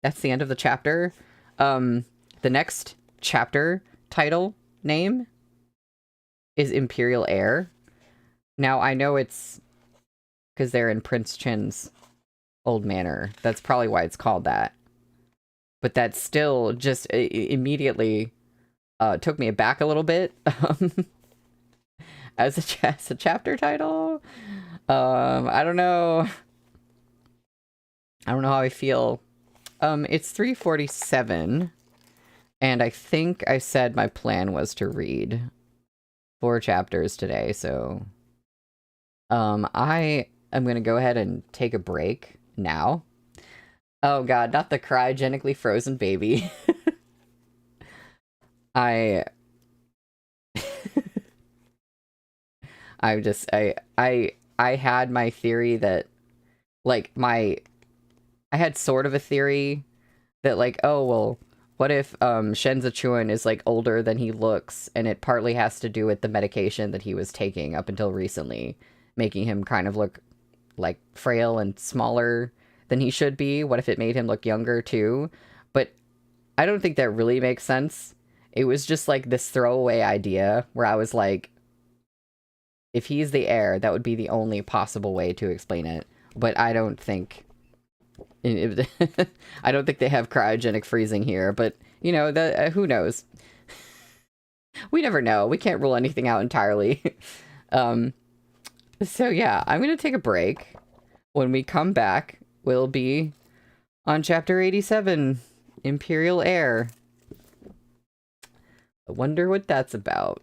Speaker 1: That's the end of the chapter. The next chapter title name is Imperial Heir. Now, I know it's because they're in Prince Chin's old manor. That's probably why it's called that. But that still just immediately took me aback a little bit. As a chapter title. I don't know. I don't know how I feel. It's 3:47. And I think I said my plan was to read 4 chapters today, so I am going to go ahead and take a break now. Oh god, not the cryogenically frozen baby. I had my theory that, like, I had sort of a theory that, like, oh, well, what if Shen Zichuan is, like, older than he looks, and it partly has to do with the medication that he was taking up until recently, making him kind of look, like, frail and smaller than he should be? What if it made him look younger, too? But I don't think that really makes sense. It was just, like, this throwaway idea where I was like, if he's the heir, that would be the only possible way to explain it. But I don't think... I don't think they have cryogenic freezing here, but, you know, who knows? We never know. We can't rule anything out entirely. So yeah, I'm going to take a break. When we come back, we'll be on chapter 87, Imperial Heir. I wonder what that's about.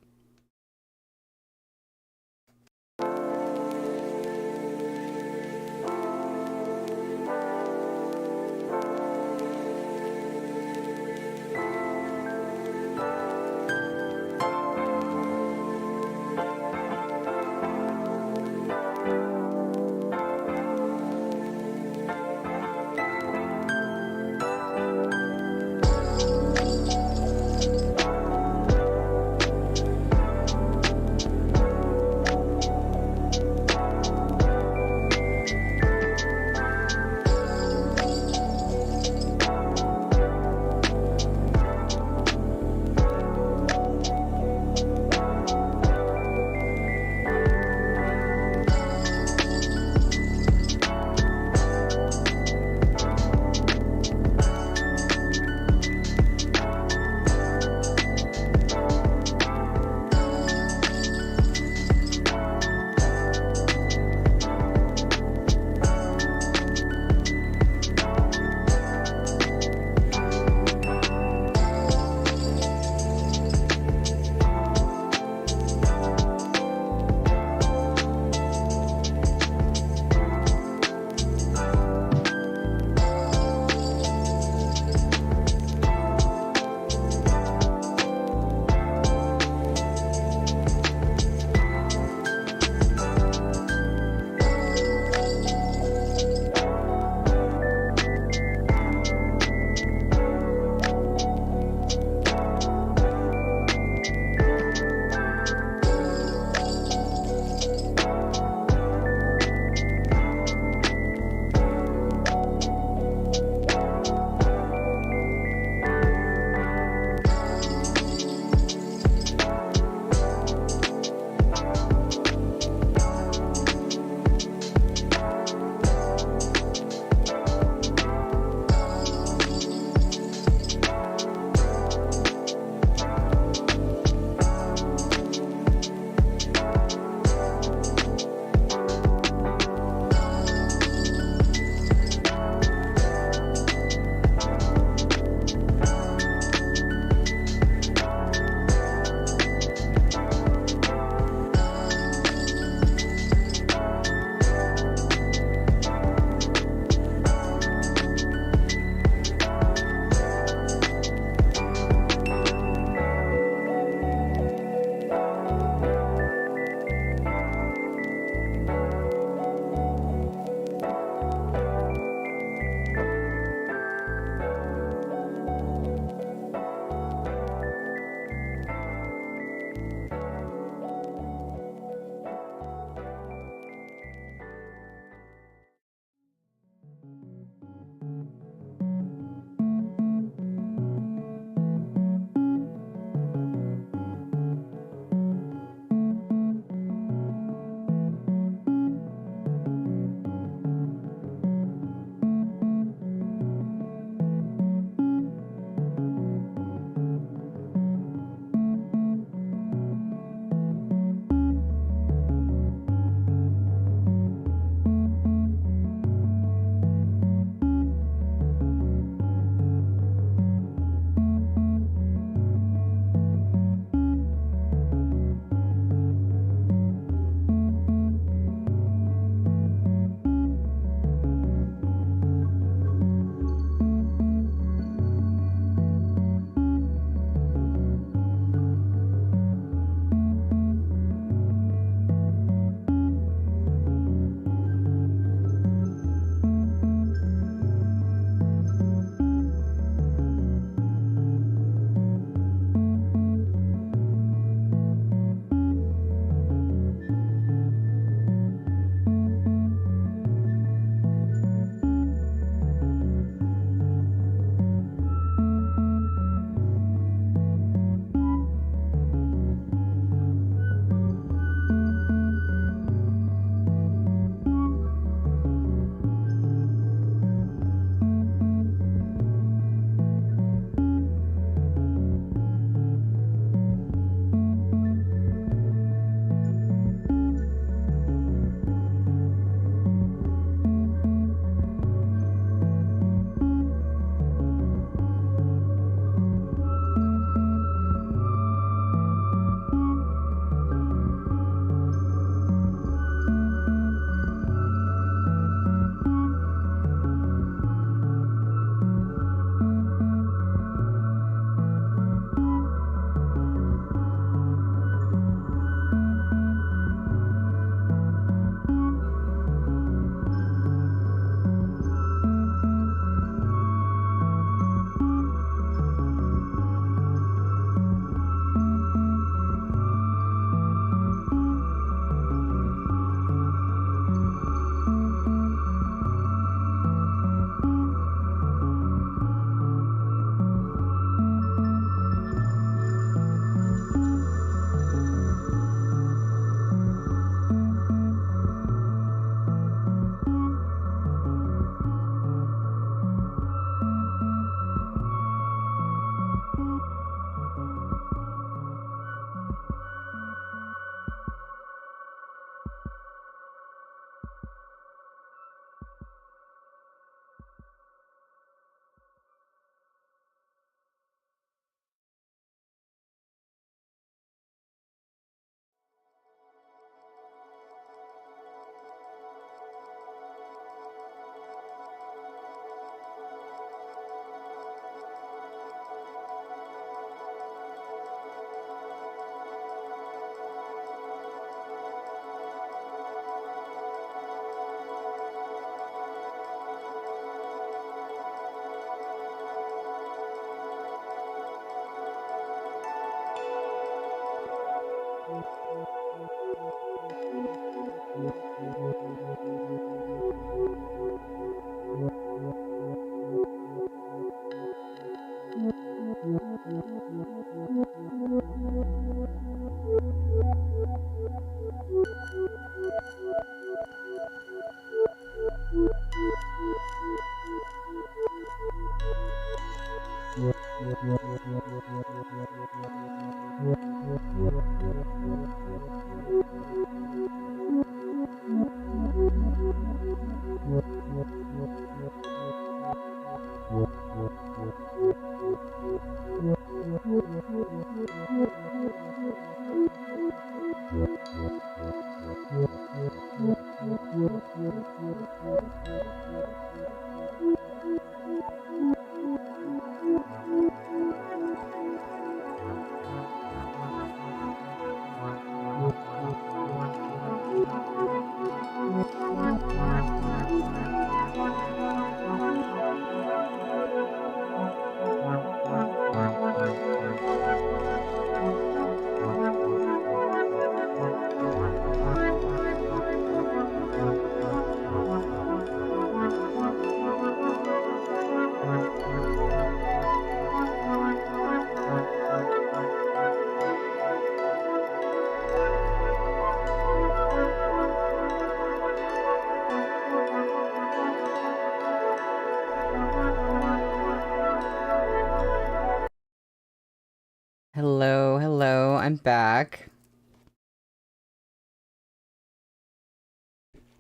Speaker 1: Hello, hello, I'm back.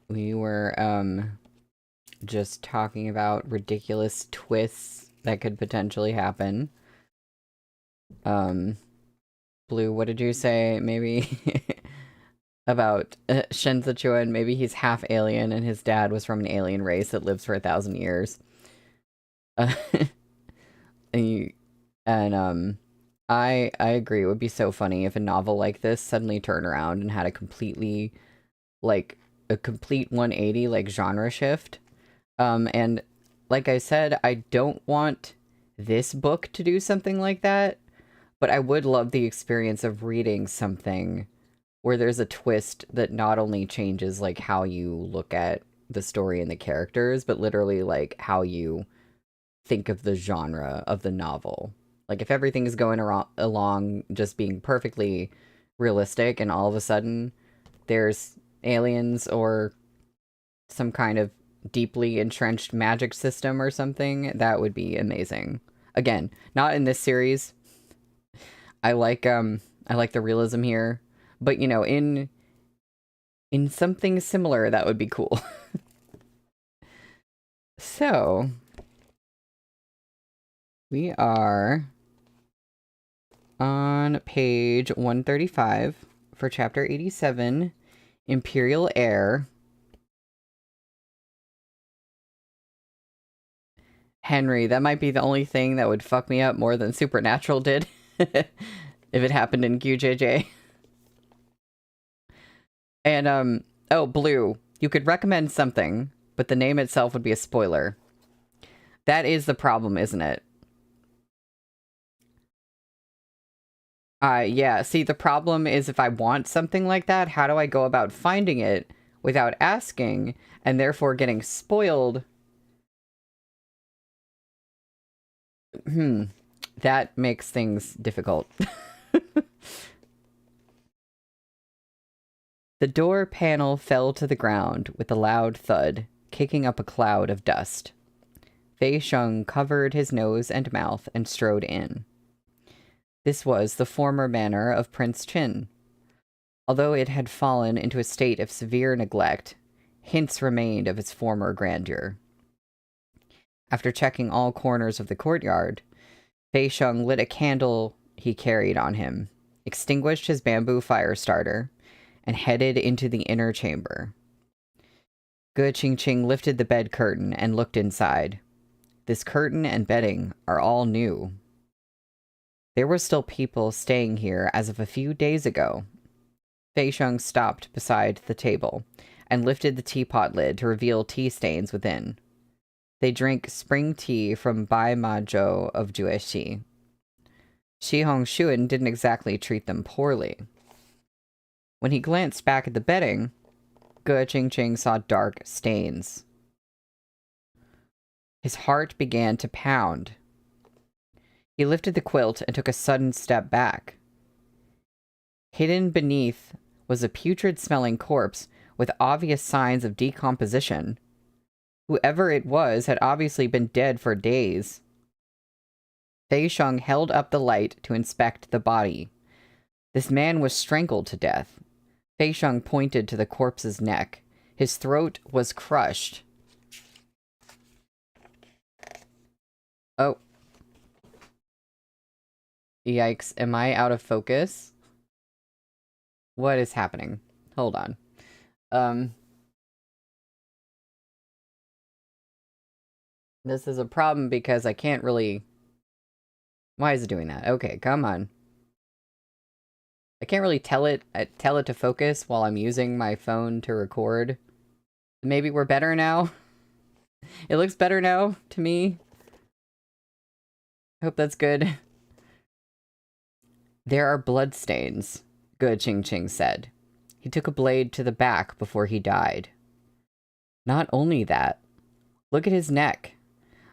Speaker 1: We were, just talking about ridiculous twists that could potentially happen. Blue, what did you say? Maybe about Shen Zichuan, maybe he's half alien and his dad was from an alien race that lives for 1,000 years. I agree. It would be so funny if a novel like this suddenly turned around and had a completely, like, a complete 180, like, genre shift. And like I said, I don't want this book to do something like that, but I would love the experience of reading something where there's a twist that not only changes, like, how you look at the story and the characters, but literally, like, how you think of the genre of the novel. Like, if everything is going along just being perfectly realistic and all of a sudden there's aliens or some kind of deeply entrenched magic system or something, that would be amazing. Again, not in this series. I like the realism here, but you know, in something similar, that would be cool. So, we are on page 135 for chapter 87, Imperial HEIR. Henry, that might be the only thing that would fuck me up more than Supernatural did if it happened in QJJ. And, oh, Blue, you could recommend something, but the name itself would be a spoiler. That is the problem, isn't it? Yeah, see, the problem is if I want something like that, how do I go about finding it without asking, and therefore getting spoiled? That makes things difficult. The door panel fell to the ground with a loud thud, kicking up a cloud of dust. Fei Sheng covered his nose and mouth and strode in. This was the former manor of Prince Qin. Although it had fallen into a state of severe neglect, hints remained of its former grandeur. After checking all corners of the courtyard, Fei Sheng lit a candle he carried on him, extinguished his bamboo fire starter, and headed into the inner chamber. Ge Qingqing lifted the bed curtain and looked inside. This curtain and bedding are all new. There were still people staying here as of a few days ago. Fei Sheng stopped beside the table and lifted the teapot lid to reveal tea stains within. They drink spring tea from Bai Ma Zhou of Jueshi. Shi Hongxuan didn't exactly treat them poorly. When he glanced back at the bedding, Ge Qingqing saw dark stains. His heart began to pound. He lifted the quilt and took a sudden step back. Hidden beneath was a putrid-smelling corpse with obvious signs of decomposition. Whoever it was had obviously been dead for days. Fei Sheng held up the light to inspect the body. This man was strangled to death. Fei Sheng pointed to the corpse's neck. His throat was crushed. Oh. Yikes, am I out of focus? What is happening? Hold on. This is a problem because I can't really... Why is it doing that? Okay, come on. I can't really tell it to focus while I'm using my phone to record. Maybe we're better now? It looks better now to me. Hope that's good. There are bloodstains, Ge Qingqing said. He took a blade to the back before he died. Not only that, look at his neck.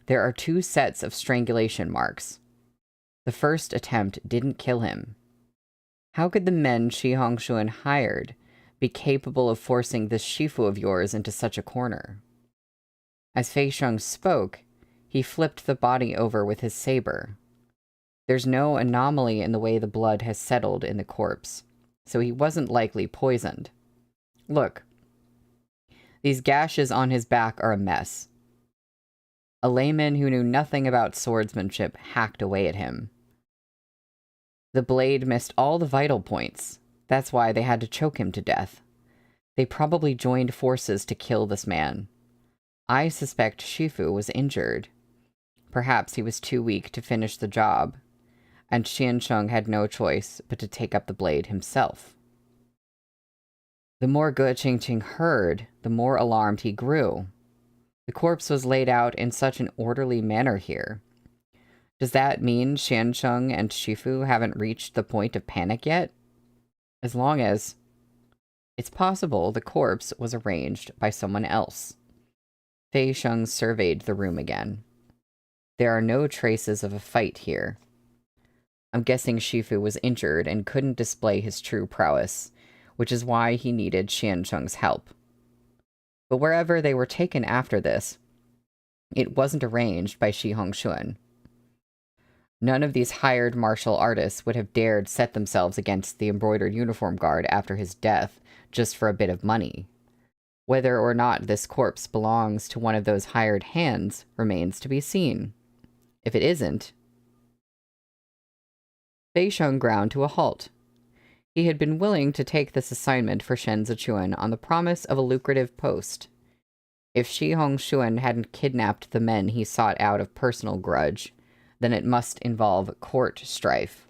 Speaker 1: There are 2 sets of strangulation marks. The first attempt didn't kill him. How could the men Shi Hongxuan hired be capable of forcing this Shifu of yours into such a corner? As Fei Sheng spoke, he flipped the body over with his saber. There's no anomaly in the way the blood has settled in the corpse, so he wasn't likely poisoned. Look. These gashes on his back are a mess. A layman who knew nothing about swordsmanship hacked away at him. The blade missed all the vital points. That's why they had to choke him to death. They probably joined forces to kill this man. I suspect Shifu was injured. Perhaps he was too weak to finish the job, and Xiansheng had no choice but to take up the blade himself. The more Ge Qingqing heard, the more alarmed he grew. The corpse was laid out in such an orderly manner here. Does that mean Xiansheng and Shifu haven't reached the point of panic yet? As long as... It's possible the corpse was arranged by someone else. Fei Sheng surveyed the room again. There are no traces of a fight here. I'm guessing Shifu was injured and couldn't display his true prowess, which is why he needed Xiansheng's help. But wherever they were taken after this, it wasn't arranged by Shi Hongxuan. None of these hired martial artists would have dared set themselves against the embroidered uniform guard after his death just for a bit of money. Whether or not this corpse belongs to one of those hired hands remains to be seen. If it isn't... Fei Sheng ground to a halt. He had been willing to take this assignment for Shen Zichuan on the promise of a lucrative post. If Shi Hongxuan hadn't kidnapped the men he sought out of personal grudge, then it must involve court strife.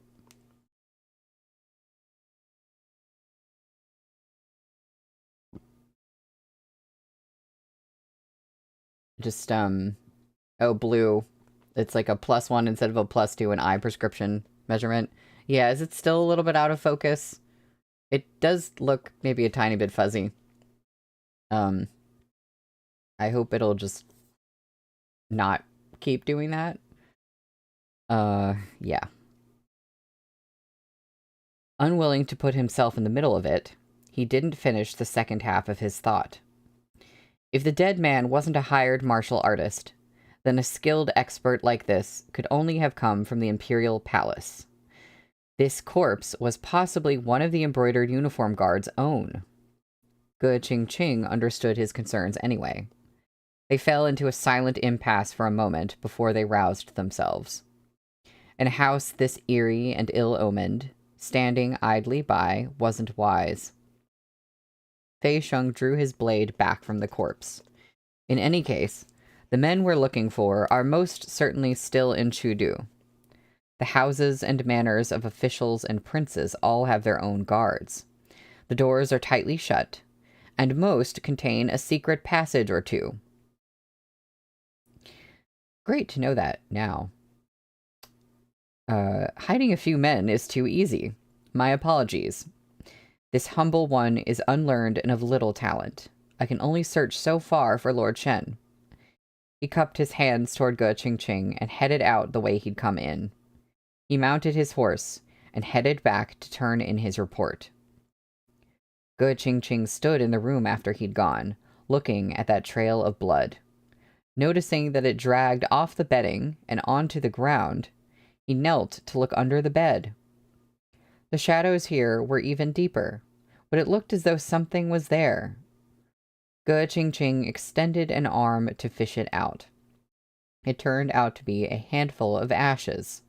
Speaker 1: Just, oh, blue. It's like a +1 instead of a +2 in eye prescription measurement. Yeah, is it still a little bit out of focus? It does look maybe a tiny bit fuzzy. I hope it'll just not keep doing that. Yeah. Unwilling to put himself in the middle of it, he didn't finish the second half of his thought. If the dead man wasn't a hired martial artist, then a skilled expert like this could only have come from the Imperial Palace. This corpse was possibly one of the embroidered uniform guard's own. Ge Qingqing understood his concerns anyway. They fell into a silent impasse for a moment before they roused themselves. In a house this eerie and ill-omened, standing idly by wasn't wise. Fei Sheng drew his blade back from the corpse. In any case, the men we're looking for are most certainly still in Chudu. The houses and manors of officials and princes all have their own guards. The doors are tightly shut, and most contain a secret passage or two. Great to know that now. Hiding a few men is too easy. My apologies. This humble one is unlearned and of little talent. I can only search so far for Lord Shen. He cupped his hands toward Ge Qingqing and headed out the way he'd come in. He mounted his horse and headed back to turn in his report. Ge Qingqing stood in the room after he'd gone, looking at that trail of blood. Noticing that it dragged off the bedding and onto the ground, he knelt to look under the bed. The shadows here were even deeper, but it looked as though something was there. Ge Qingqing extended an arm to fish it out. It turned out to be a handful of ashes.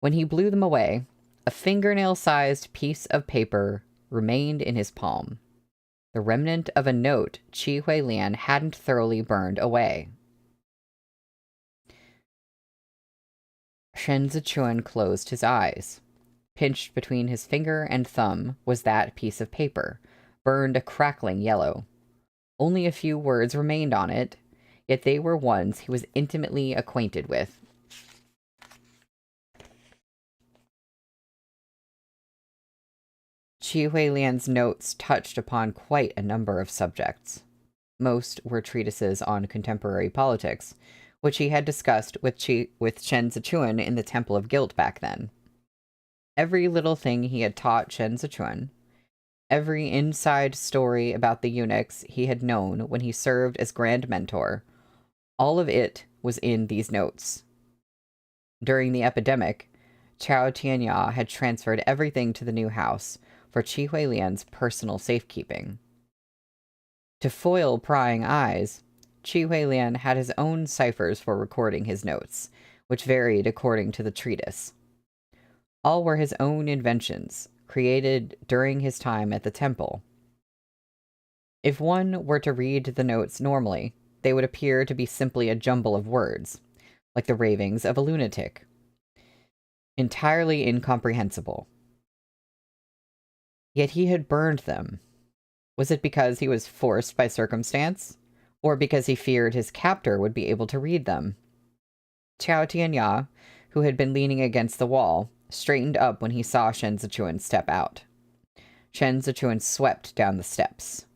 Speaker 1: When he blew them away, a fingernail-sized piece of paper remained in his palm. The remnant of a note Qi Huilian hadn't thoroughly burned away. Shen Zichuan closed his eyes. Pinched between his finger and thumb was that piece of paper, burned a crackling yellow. Only a few words remained on it, yet they were ones he was intimately acquainted with. Qi Huilian's notes touched upon quite a number of subjects. Most were treatises on contemporary politics, which he had discussed with Shen Zichuan in the Temple of Guilt back then. Every little thing he had taught Shen Zichuan, every inside story about the eunuchs he had known when he served as Grand Mentor, all of it was in these notes. During the epidemic, Chao Tianya had transferred everything to the new house for Qi Huilian's personal safekeeping. To foil prying eyes, Qi Huilian had his own ciphers for recording his notes, which varied according to the treatise. All were his own inventions, created during his time at the temple. If one were to read the notes normally, they would appear to be simply a jumble of words, like the ravings of a lunatic. Entirely incomprehensible. Yet he had burned them. Was it because he was forced by circumstance? Or because he feared his captor would be able to read them? Chao Tianya, who had been leaning against the wall, straightened up when he saw Shen Zichuan step out. Shen Zichuan swept down the steps.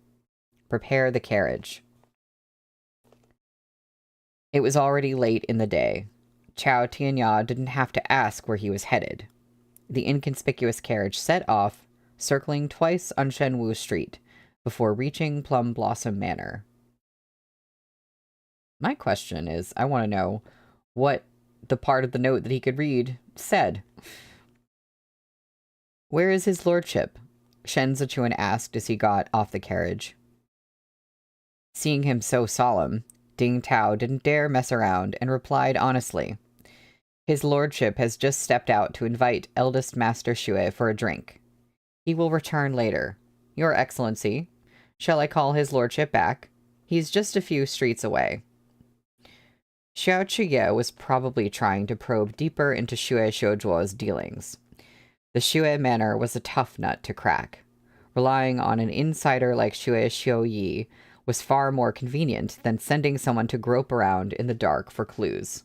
Speaker 1: Prepare the carriage. It was already late in the day. Chao Tianya didn't have to ask where he was headed. The inconspicuous carriage set off, circling twice on Shenwu Street, before reaching Plum Blossom Manor. My question is, I want to know what the part of the note that he could read said. Where is his lordship? Shen Zichuan asked as he got off the carriage. Seeing him so solemn, Ding Tao didn't dare mess around and replied honestly. His lordship has just stepped out to invite eldest Master Xue for a drink. He will return later. Your Excellency, shall I call his lordship back? He's just a few streets away. Xiao Chuye was probably trying to probe deeper into Xue Xiuzhuo's dealings. The Xue manor was a tough nut to crack. Relying on an insider like Xue Xiuyi was far more convenient than sending someone to grope around in the dark for clues.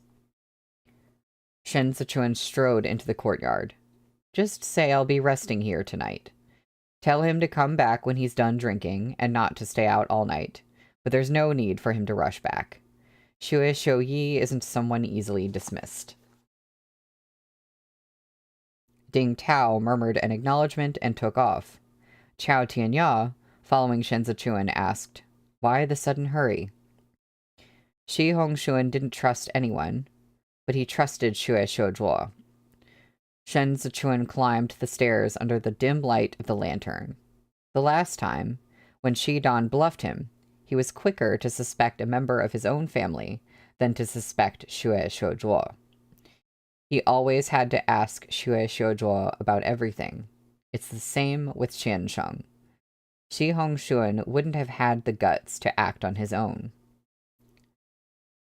Speaker 1: Shen Zichuan strode into the courtyard. Just say I'll be resting here tonight. Tell him to come back when he's done drinking and not to stay out all night, but there's no need for him to rush back. Xue Xiuyi isn't someone easily dismissed. Ding Tao murmured an acknowledgement and took off. Chao Tianya, following Shen Zichuan, asked, why the sudden hurry? Shi Hongxuan didn't trust anyone, but he trusted Xue Xiuzhuo. Shen Zichuan climbed the stairs under the dim light of the lantern. The last time, when Shi Dan bluffed him, he was quicker to suspect a member of his own family than to suspect Xue Xiuzhuo. He always had to ask Xue Xiuzhuo about everything. It's the same with Qiansheng. Shi Hongxuan wouldn't have had the guts to act on his own.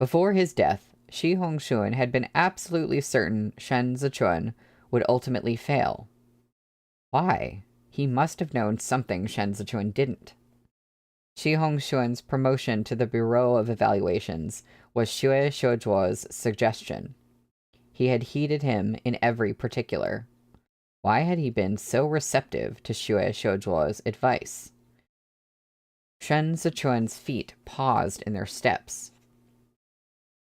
Speaker 1: Before his death, Shi Hongxuan had been absolutely certain Shen Zichuan would ultimately fail. Why? He must have known something Shen Zichuan didn't. Shi Hongxuan's promotion to the Bureau of Evaluations was Xue Xiuzhuo's suggestion. He had heeded him in every particular. Why had he been so receptive to Xue Xiujuo's advice? Shen Sichuan's feet paused in their steps.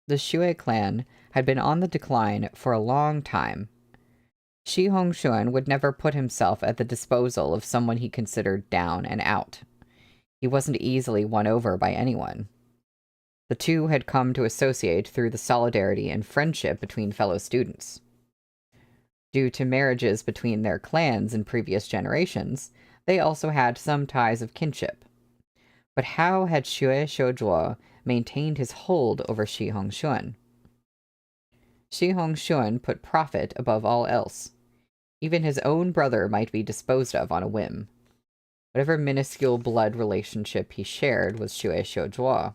Speaker 1: The Xue clan had been on the decline for a long time. Shi Hongxuan would never put himself at the disposal of someone he considered down and out. He wasn't easily won over by anyone. The two had come to associate through the solidarity and friendship between fellow students. Due to marriages between their clans in previous generations, they also had some ties of kinship. But how had Xue Xiujuo maintained his hold over Shi Hongxuan? Shi Hongxuan put profit above all else. Even his own brother might be disposed of on a whim. Whatever minuscule blood relationship he shared with Xue Xiujuo,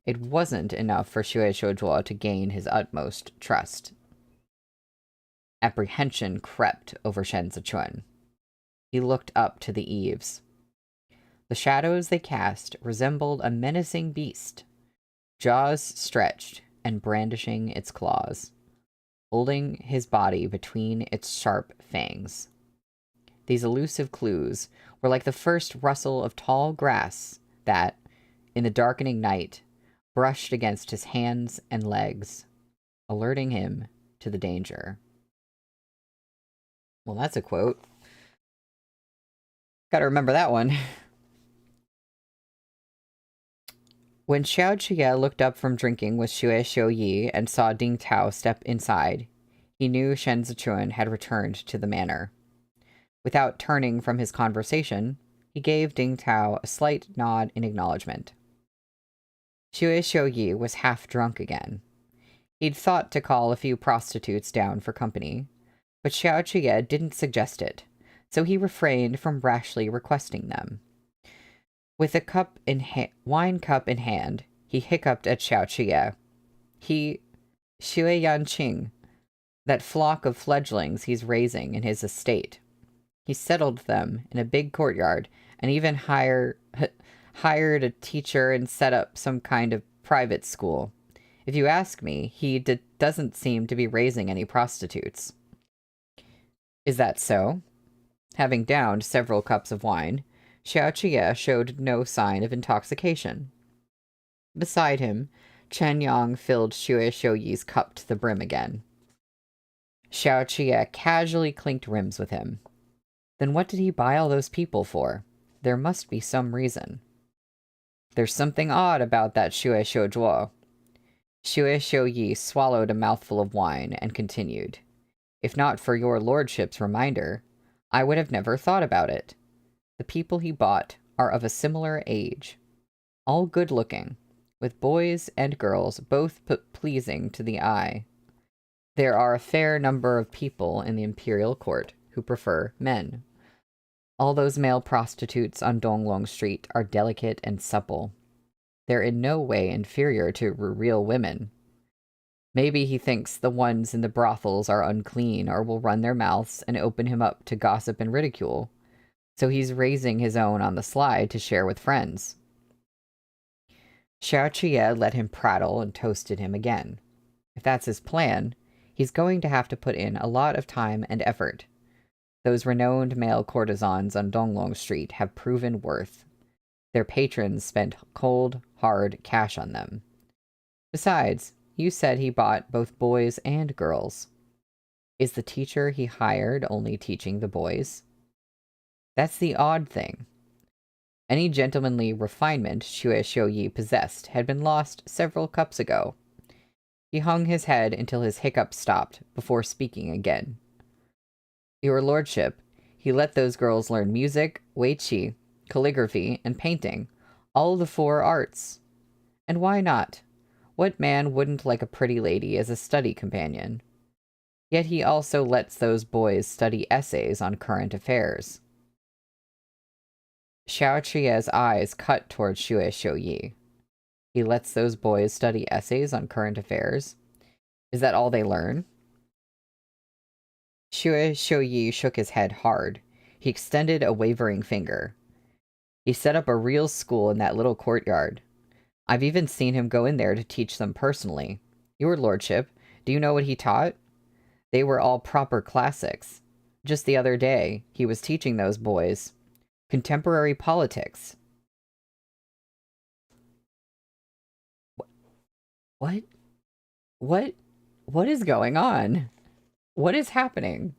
Speaker 1: it wasn't enough for Xue Xiujuo to gain his utmost trust. Apprehension crept over Shen Sichuan. He looked up to the eaves. The shadows they cast resembled a menacing beast, jaws stretched and brandishing its claws, holding his body between its sharp fangs. These elusive clues were like the first rustle of tall grass that, in the darkening night, brushed against his hands and legs, alerting him to the danger. Well, that's a quote. Gotta remember that one. When Xiao Qie looked up from drinking with Xue Xiuyi and saw Ding Tao step inside, he knew Shen Zichuan had returned to the manor. Without turning from his conversation, he gave Ding Tao a slight nod in acknowledgement. Xue Xiuyi was half drunk again. He'd thought to call a few prostitutes down for company, but Xiao Qie didn't suggest it, so he refrained from rashly requesting them. With a wine cup in hand, he hiccuped at Xiao Qie. Xue Yanqing, that flock of fledglings he's raising in his estate. He settled them in a big courtyard and even hired a teacher and set up some kind of private school. If you ask me, he doesn't seem to be raising any prostitutes. Is that so? Having downed several cups of wine, Xiao Qie showed no sign of intoxication. Beside him, Chen Yang filled Xue Xiuyi's cup to the brim again. Xiao Qie casually clinked rims with him. Then what did he buy all those people for? There must be some reason. There's something odd about that Xue Xiujuo. Xue Xiuyi swallowed a mouthful of wine and continued. If not for your lordship's reminder, I would have never thought about it. The people he bought are of a similar age, all good-looking, with boys and girls both pleasing to the eye. There are a fair number of people in the imperial court who prefer men. All those male prostitutes on Donglong Street are delicate and supple. They're in no way inferior to real women. Maybe he thinks the ones in the brothels are unclean or will run their mouths and open him up to gossip and ridicule. So he's raising his own on the slide to share with friends. Xiao Qie let him prattle and toasted him again. If that's his plan, he's going to have to put in a lot of time and effort. Those renowned male courtesans on Donglong Street have proven worth. Their patrons spent cold, hard cash on them. Besides, you said he bought both boys and girls. Is the teacher he hired only teaching the boys? That's the odd thing. Any gentlemanly refinement Xue Xiuyi possessed had been lost several cups ago. He hung his head until his hiccup stopped before speaking again. Your lordship, he let those girls learn music, wei qi, calligraphy, and painting, all the 4 arts. And why not? What man wouldn't like a pretty lady as a study companion? Yet he also lets those boys study essays on current affairs. Xiao Qie's eyes cut towards Xue Xiuyi. He lets those boys study essays on current affairs? Is that all they learn? Xue Xiuyi shook his head hard. He extended a wavering finger. He set up a real school in that little courtyard. I've even seen him go in there to teach them personally. Your lordship, do you know what he taught? They were all proper classics. Just the other day, he was teaching those boys contemporary politics. What? What? What is going on? What is happening?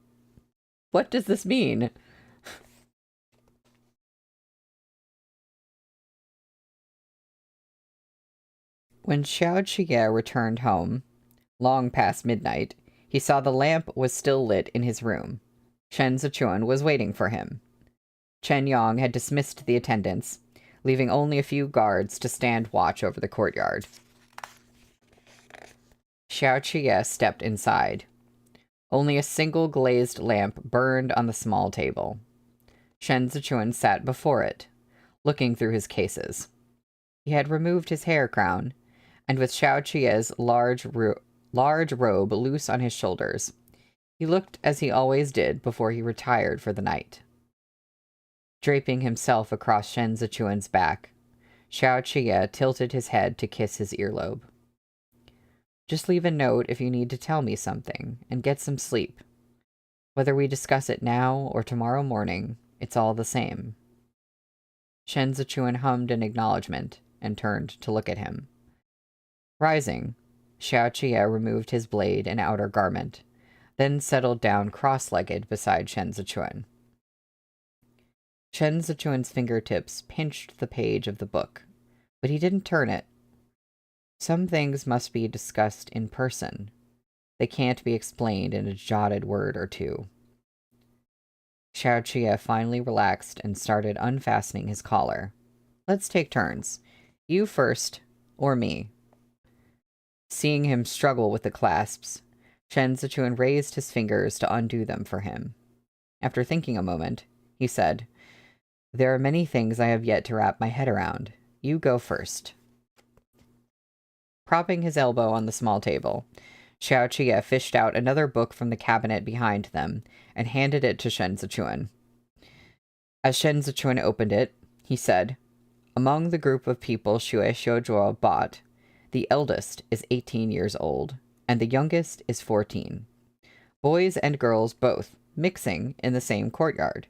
Speaker 1: What does this mean? When Xiao Qiye returned home, long past midnight, he saw the lamp was still lit in his room. Shen Zichuan was waiting for him. Chen Yong had dismissed the attendants, leaving only a few guards to stand watch over the courtyard. Xiao Qiye stepped inside. Only a single glazed lamp burned on the small table. Shen Zichuan sat before it, looking through his cases. He had removed his hair crown, and with Xiao Qiye's large robe loose on his shoulders, he looked as he always did before he retired for the night. Draping himself across Shen Zichuan's back, Xiao Qiye tilted his head to kiss his earlobe. Just leave a note if you need to tell me something, and get some sleep. Whether we discuss it now or tomorrow morning, it's all the same. Shen Zichuan hummed an acknowledgement and turned to look at him. Rising, Xiao Qiye removed his blade and outer garment, then settled down cross-legged beside Shen Zichuan. Shen Zichuan's fingertips pinched the page of the book, but he didn't turn it. Some things must be discussed in person. They can't be explained in a jotted word or two. Xiao Qiye finally relaxed and started unfastening his collar. Let's take turns. You first, or me. Seeing him struggle with the clasps, Shen Zichuan raised his fingers to undo them for him. After thinking a moment, he said, "There are many things I have yet to wrap my head around. You go first." Propping his elbow on the small table, Xiao Qiye fished out another book from the cabinet behind them and handed it to Shen Zichuan. As Shen Zichuan opened it, he said, "Among the group of people Xue Xiuzhuo bought, the eldest is 18 years old, and the youngest is 14. Boys and girls both, mixing in the same courtyard.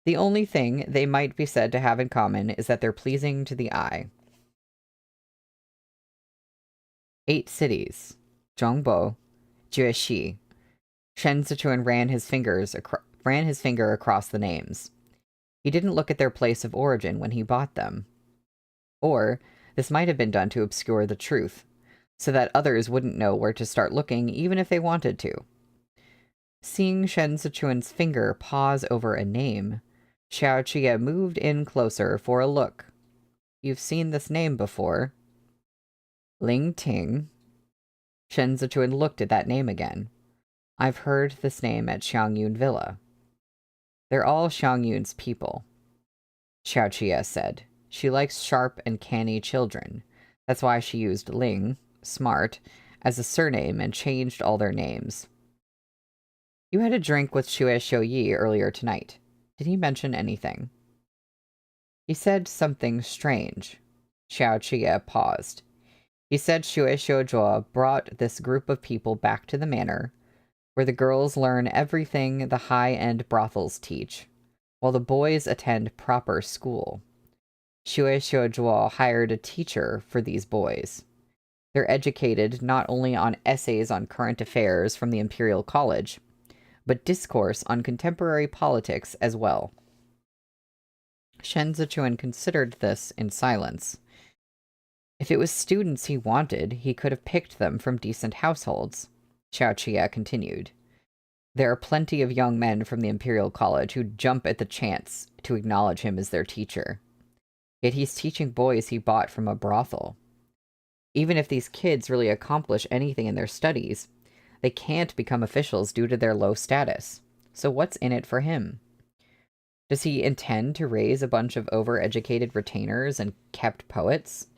Speaker 1: The only thing they might be said to have in common is that they're pleasing to the eye. 8 cities. Zhongbo, Jueshi." Shen Zichuan ran his finger across the names. He didn't look at their place of origin when he bought them. Or, this might have been done to obscure the truth, so that others wouldn't know where to start looking even if they wanted to. Seeing Shen Zichuan's finger pause over a name, Xiao Qiye moved in closer for a look. "You've seen this name before." "Ling Ting." Shen Zichuan looked at that name again. "I've heard this name at Xiangyun Villa." "They're all Xiangyun's people," Xiao Qiye said. "She likes sharp and canny children. That's why she used Ling, smart, as a surname and changed all their names." "You had a drink with Xue Xiuyi earlier tonight. Did he mention anything?" "He said something strange." Xiao Qiye paused. "He said Xue Xiuzhuo brought this group of people back to the manor, where the girls learn everything the high-end brothels teach, while the boys attend proper school. Xue Xiuzhuo hired a teacher for these boys. They're educated not only on essays on current affairs from the Imperial College, but discourse on contemporary politics as well." Shen Zichuan considered this in silence. If it was students he wanted, he could have picked them from decent households. Xiao Qiye continued. "There are plenty of young men from the Imperial College who'd jump at the chance to acknowledge him as their teacher. Yet he's teaching boys he bought from a brothel. Even if these kids really accomplish anything in their studies, they can't become officials due to their low status. So what's in it for him? Does he intend to raise a bunch of overeducated retainers and kept poets?"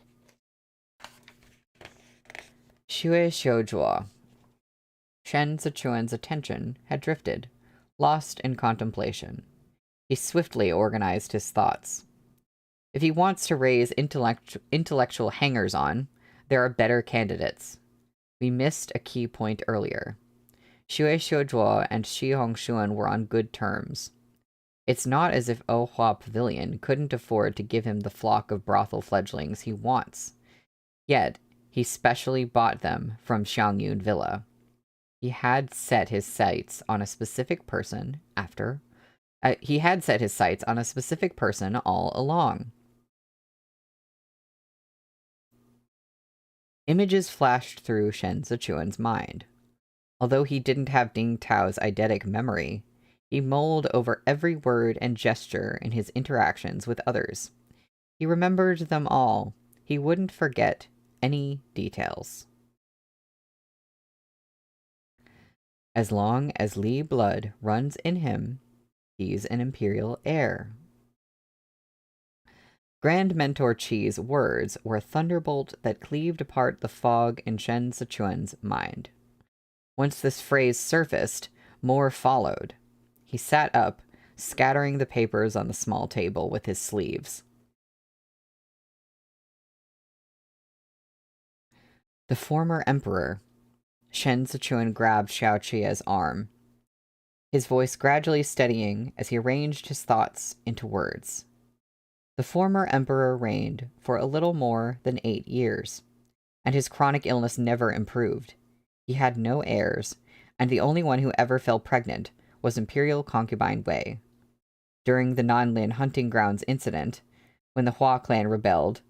Speaker 1: Xue Xiuzhuo. Shen Zichuan's attention had drifted, lost in contemplation. He swiftly organized his thoughts. If he wants to raise intellectual hangers-on, there are better candidates. We missed a key point earlier. Xue Xiuzhuo and Shi Hongshuan were on good terms. It's not as if Ohua Pavilion couldn't afford to give him the flock of brothel fledglings he wants. Yet, he specially bought them from Xiangyun Villa. He had set his sights on a specific person all along. Images flashed through Shen Zichuan's mind. Although he didn't have Ding Tao's eidetic memory, he mulled over every word and gesture in his interactions with others. He remembered them all. He wouldn't forget any details. As long as Li blood runs in him, he's an imperial heir. Grand Mentor Qi's words were a thunderbolt that cleaved apart the fog in Shen Zichuan's mind. Once this phrase surfaced, more followed. He sat up, scattering the papers on the small table with his sleeves. The former emperor. Shen Zichuan grabbed Xiao Qia's arm, his voice gradually steadying as he arranged his thoughts into words. The former emperor reigned for a little more than 8 years, and his chronic illness never improved. He had no heirs, and the only one who ever fell pregnant was Imperial Concubine Wei. During the Nanlin hunting grounds incident, when the Hua clan rebelled,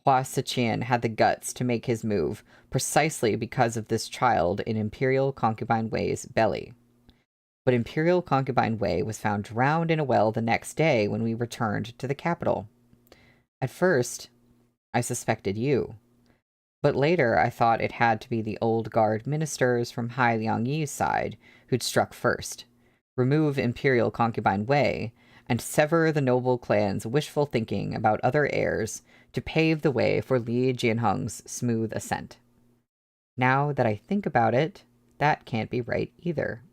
Speaker 1: Hua Siqian had the guts to make his move precisely because of this child in Imperial Concubine Wei's belly. But Imperial Concubine Wei was found drowned in a well the next day when we returned to the capital. At first, I suspected you. But later I thought it had to be the old guard ministers from HEIR side who'd struck first, remove Imperial Concubine Wei, and sever the noble clan's wishful thinking about other heirs to pave the way for Li Jianheng's smooth ascent. Now that I think about it, that can't be right either.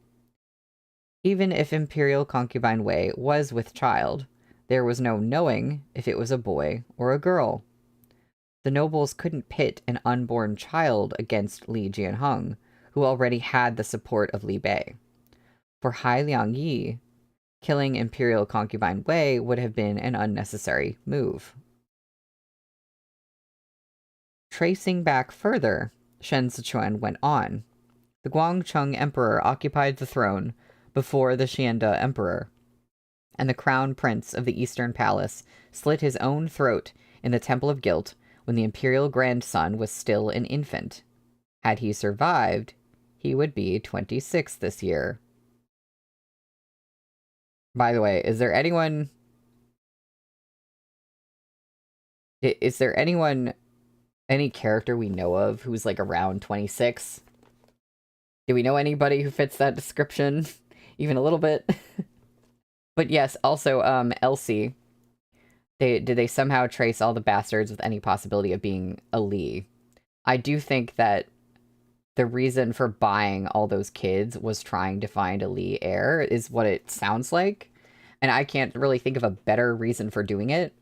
Speaker 1: Even if Imperial Concubine Wei was with child, there was no knowing if it was a boy or a girl. The nobles couldn't pit an unborn child against Li Jianheng, who already had the support of Li Bei. For Hai Liangyi, killing Imperial Concubine Wei would have been an unnecessary move. Tracing back further, Shen Sichuan went on. The Guangcheng Emperor occupied the throne before the Xianda Emperor, and the Crown Prince of the Eastern Palace slit his own throat in the Temple of Guilt when the imperial grandson was still an infant. Had he survived, he would be 26 this year. By the way, is there anyone, any character we know of who's like around 26? Do we know anybody who fits that description? Even a little bit? But yes, also, Elsie. Did they somehow trace all the bastards with any possibility of being a Li? I do think that the reason for buying all those kids was trying to find a Li heir, is what it sounds like. And I can't really think of a better reason for doing it.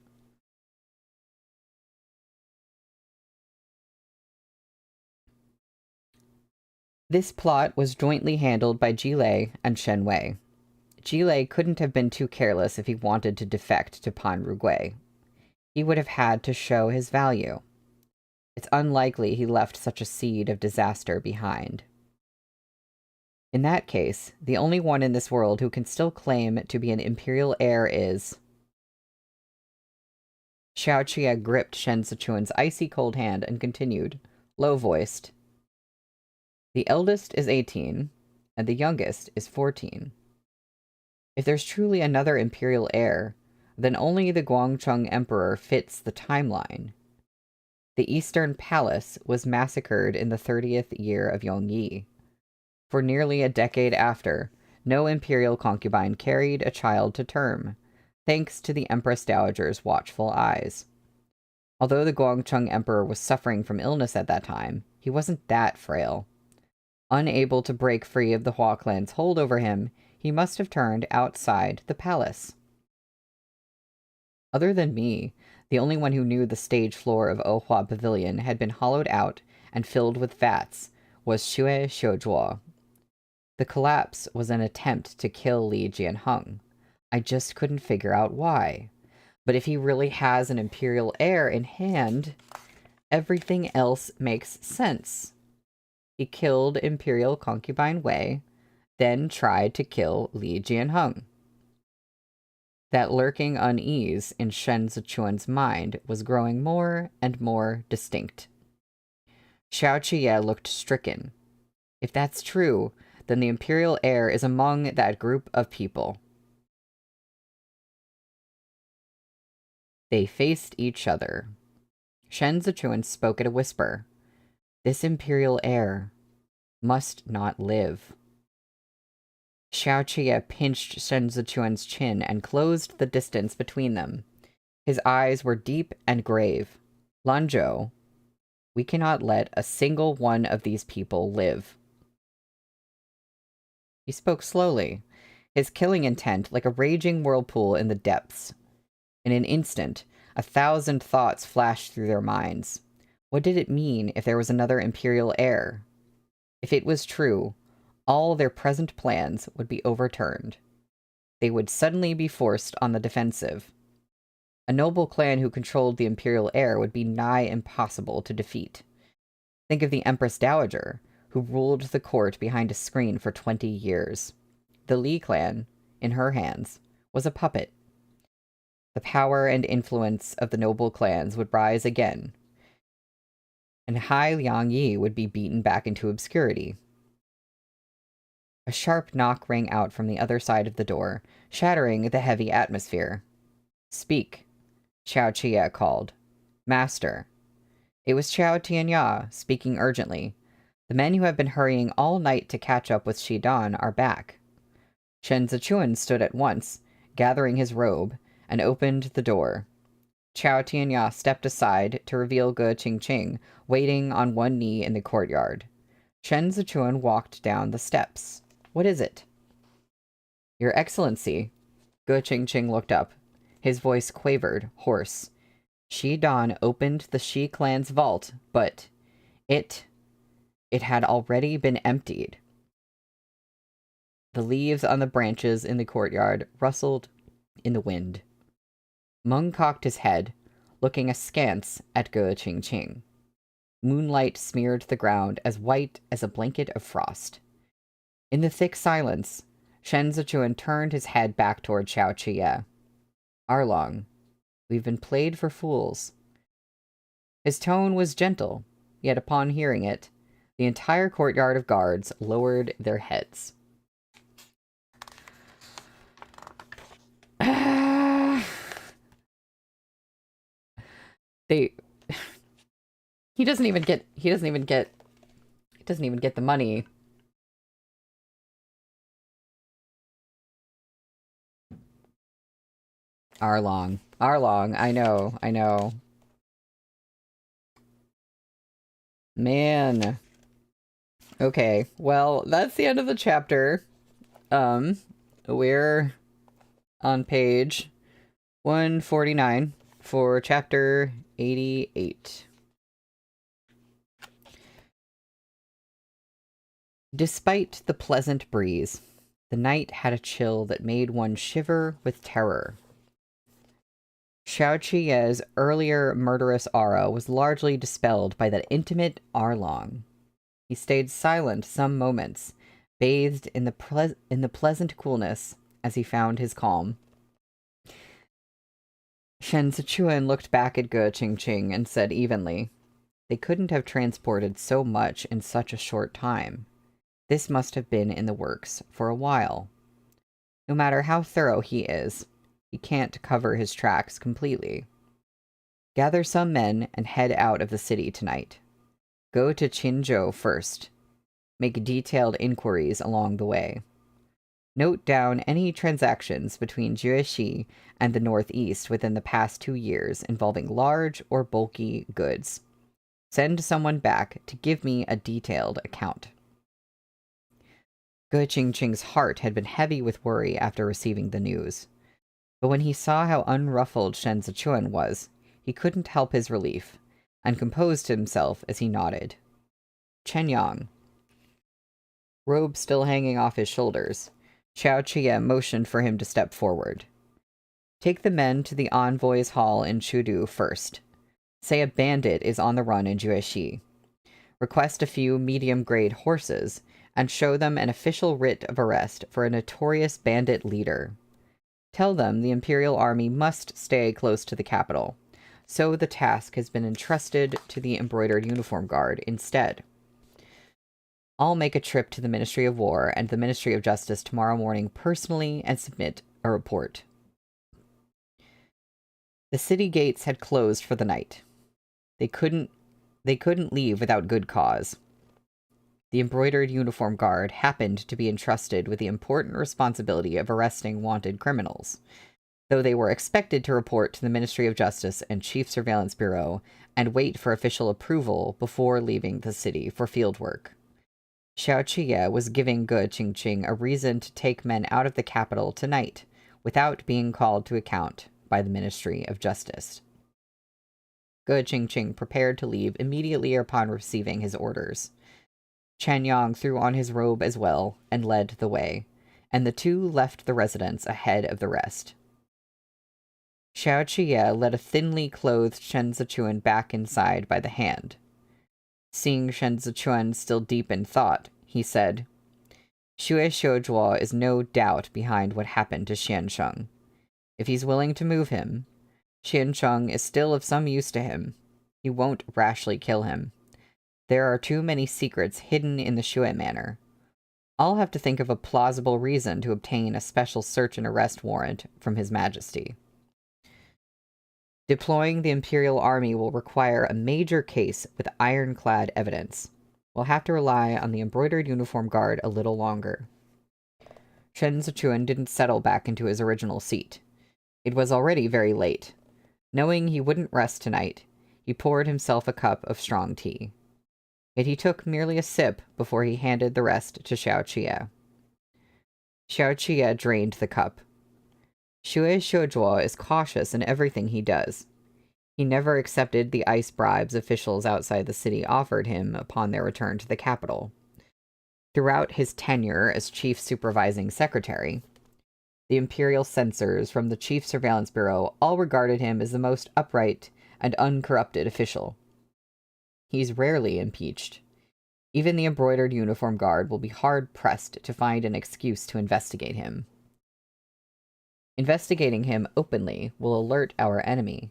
Speaker 1: This plot was jointly handled by Jilei and Shen Wei. Jilei couldn't have been too careless if he wanted to defect to Pan Rugui. He would have had to show his value. It's unlikely he left such a seed of disaster behind. In that case, the only one in this world who can still claim to be an imperial heir is... Xiao Qia gripped Shen Sichuan's icy cold hand and continued, low-voiced. The eldest is 18, and the youngest is 14. If there's truly another imperial heir, then only the Guangcheng Emperor fits the timeline. The Eastern Palace was massacred in the 30th year of Yongyi. For nearly a decade after, no imperial concubine carried a child to term, thanks to the Empress Dowager's watchful eyes. Although the Guangcheng Emperor was suffering from illness at that time, he wasn't that frail. Unable to break free of the Hua clan's hold over him, he must have turned outside the palace. Other than me, the only one who knew the stage floor of Ohua Pavilion had been hollowed out and filled with vats was Xue Xiuzhuo. The collapse was an attempt to kill Li Jianheng. I just couldn't figure out why. But if he really has an imperial heir in hand, everything else makes sense. He killed Imperial concubine Wei, then tried to kill Li Jianheng. That lurking unease in Shen Zichuan's mind was growing more and more distinct. Xiao Qiye looked stricken. If that's true, then the imperial heir is among that group of people. They faced each other. Shen Zichuan spoke at a whisper. This imperial heir must not live. Xiao Qiye pinched Shen Zichuan's chin and closed the distance between them. His eyes were deep and grave. Lanzhou, we cannot let a single one of these people live. He spoke slowly, his killing intent like a raging whirlpool in the depths. In an instant, 1,000 thoughts flashed through their minds. What did it mean if there was another imperial heir? If it was true, all their present plans would be overturned. They would suddenly be forced on the defensive. A noble clan who controlled the imperial heir would be nigh impossible to defeat. Think of the Empress Dowager, who ruled the court behind a screen for 20 years. The Li clan, in her hands, was a puppet. The power and influence of the noble clans would rise again, and Hai Liangyi would be beaten back into obscurity. A sharp knock rang out from the other side of the door, shattering the heavy atmosphere. Speak, Xiao Qiye called. Master. It was Xiao Tianya, speaking urgently. The men who have been hurrying all night to catch up with Shidan are back. Shen Zichuan stood at once, gathering his robe, and opened the door. Xiao Tianya stepped aside to reveal Ge Qingqing, waiting on one knee in the courtyard. Shen Zichuan walked down the steps. What is it? Your Excellency. Ge Qingqing looked up. His voice quavered, hoarse. Shidan opened the Shi clan's vault, but it had already been emptied. The leaves on the branches in the courtyard rustled in the wind. Meng cocked his head, looking askance at Ge Qingqing. Moonlight smeared the ground as white as a blanket of frost. In the thick silence, Shen Zichuan turned his head back toward Xiao Qiye. Arlong, we've been played for fools. His tone was gentle, yet upon hearing it, the entire courtyard of guards lowered their heads. He doesn't even get the money. Arlong, I know. Man. Okay, well, that's the end of the chapter. We're on page 149 for chapter 88. Despite the pleasant breeze, the night had a chill that made one shiver with terror. Xiao Qiye's earlier murderous aura was largely dispelled by that intimate Arlong. He stayed silent some moments, bathed in the pleasant coolness as he found his calm. Shen Zichuan looked back at Ge Qingqing and said evenly, "They couldn't have transported so much in such a short time. This must have been in the works for a while. No matter how thorough he is, he can't cover his tracks completely. Gather some men and head out of the city tonight. Go to Qinzhou first. Make detailed inquiries along the way. Note down any transactions between Jueshi and the Northeast within the past 2 years involving large or bulky goods. Send someone back to give me a detailed account." Ge Qingqing's heart had been heavy with worry after receiving the news. But when he saw how unruffled Shen Zichuan was, he couldn't help his relief, and composed himself as he nodded. "Chen Yang, robe still hanging off his shoulders. Xiao Qie motioned for him to step forward. Take the men to the envoy's hall in Chudu first. Say a bandit is on the run in Jueshi. Request a few medium-grade horses, and show them an official writ of arrest for a notorious bandit leader. Tell them the Imperial Army must stay close to the capital, so the task has been entrusted to the Embroidered Uniform Guard instead. I'll make a trip to the Ministry of War and the Ministry of Justice tomorrow morning personally and submit a report. The city gates had closed for the night. They couldn't leave without good cause. The Embroidered Uniform Guard happened to be entrusted with the important responsibility of arresting wanted criminals, though they were expected to report to the Ministry of Justice and Chief Surveillance Bureau and wait for official approval before leaving the city for fieldwork. Xiao Qie was giving Ge Qingqing a reason to take men out of the capital tonight without being called to account by the Ministry of Justice. Ge Qingqing prepared to leave immediately upon receiving his orders. Chen Yang threw on his robe as well and led the way, and the two left the residence ahead of the rest. Xiao Qie led a thinly clothed Shen Zichuan back inside by the hand. Seeing Shen Zichuan still deep in thought, he said, Xue Xiuzhuo is no doubt behind what happened to Xiansheng. If he's willing to move him, Xiansheng is still of some use to him. He won't rashly kill him. There are too many secrets hidden in the Xue manor. I'll have to think of a plausible reason to obtain a special search and arrest warrant from His Majesty. Deploying the Imperial Army will require a major case with ironclad evidence. We'll have to rely on the Embroidered Uniform Guard a little longer. Shen Zichuan didn't settle back into his original seat. It was already very late. Knowing he wouldn't rest tonight, he poured himself a cup of strong tea. Yet he took merely a sip before he handed the rest to Xiao Qie. Xiao Qie drained the cup. Xue Xiuzhuo is cautious in everything he does. He never accepted the ice bribes officials outside the city offered him upon their return to the capital. Throughout his tenure as Chief Supervising Secretary, the Imperial censors from the Chief Surveillance Bureau all regarded him as the most upright and uncorrupted official. He's rarely impeached. Even the Embroidered Uniform Guard will be hard-pressed to find an excuse to investigate him. Investigating him openly will alert our enemy.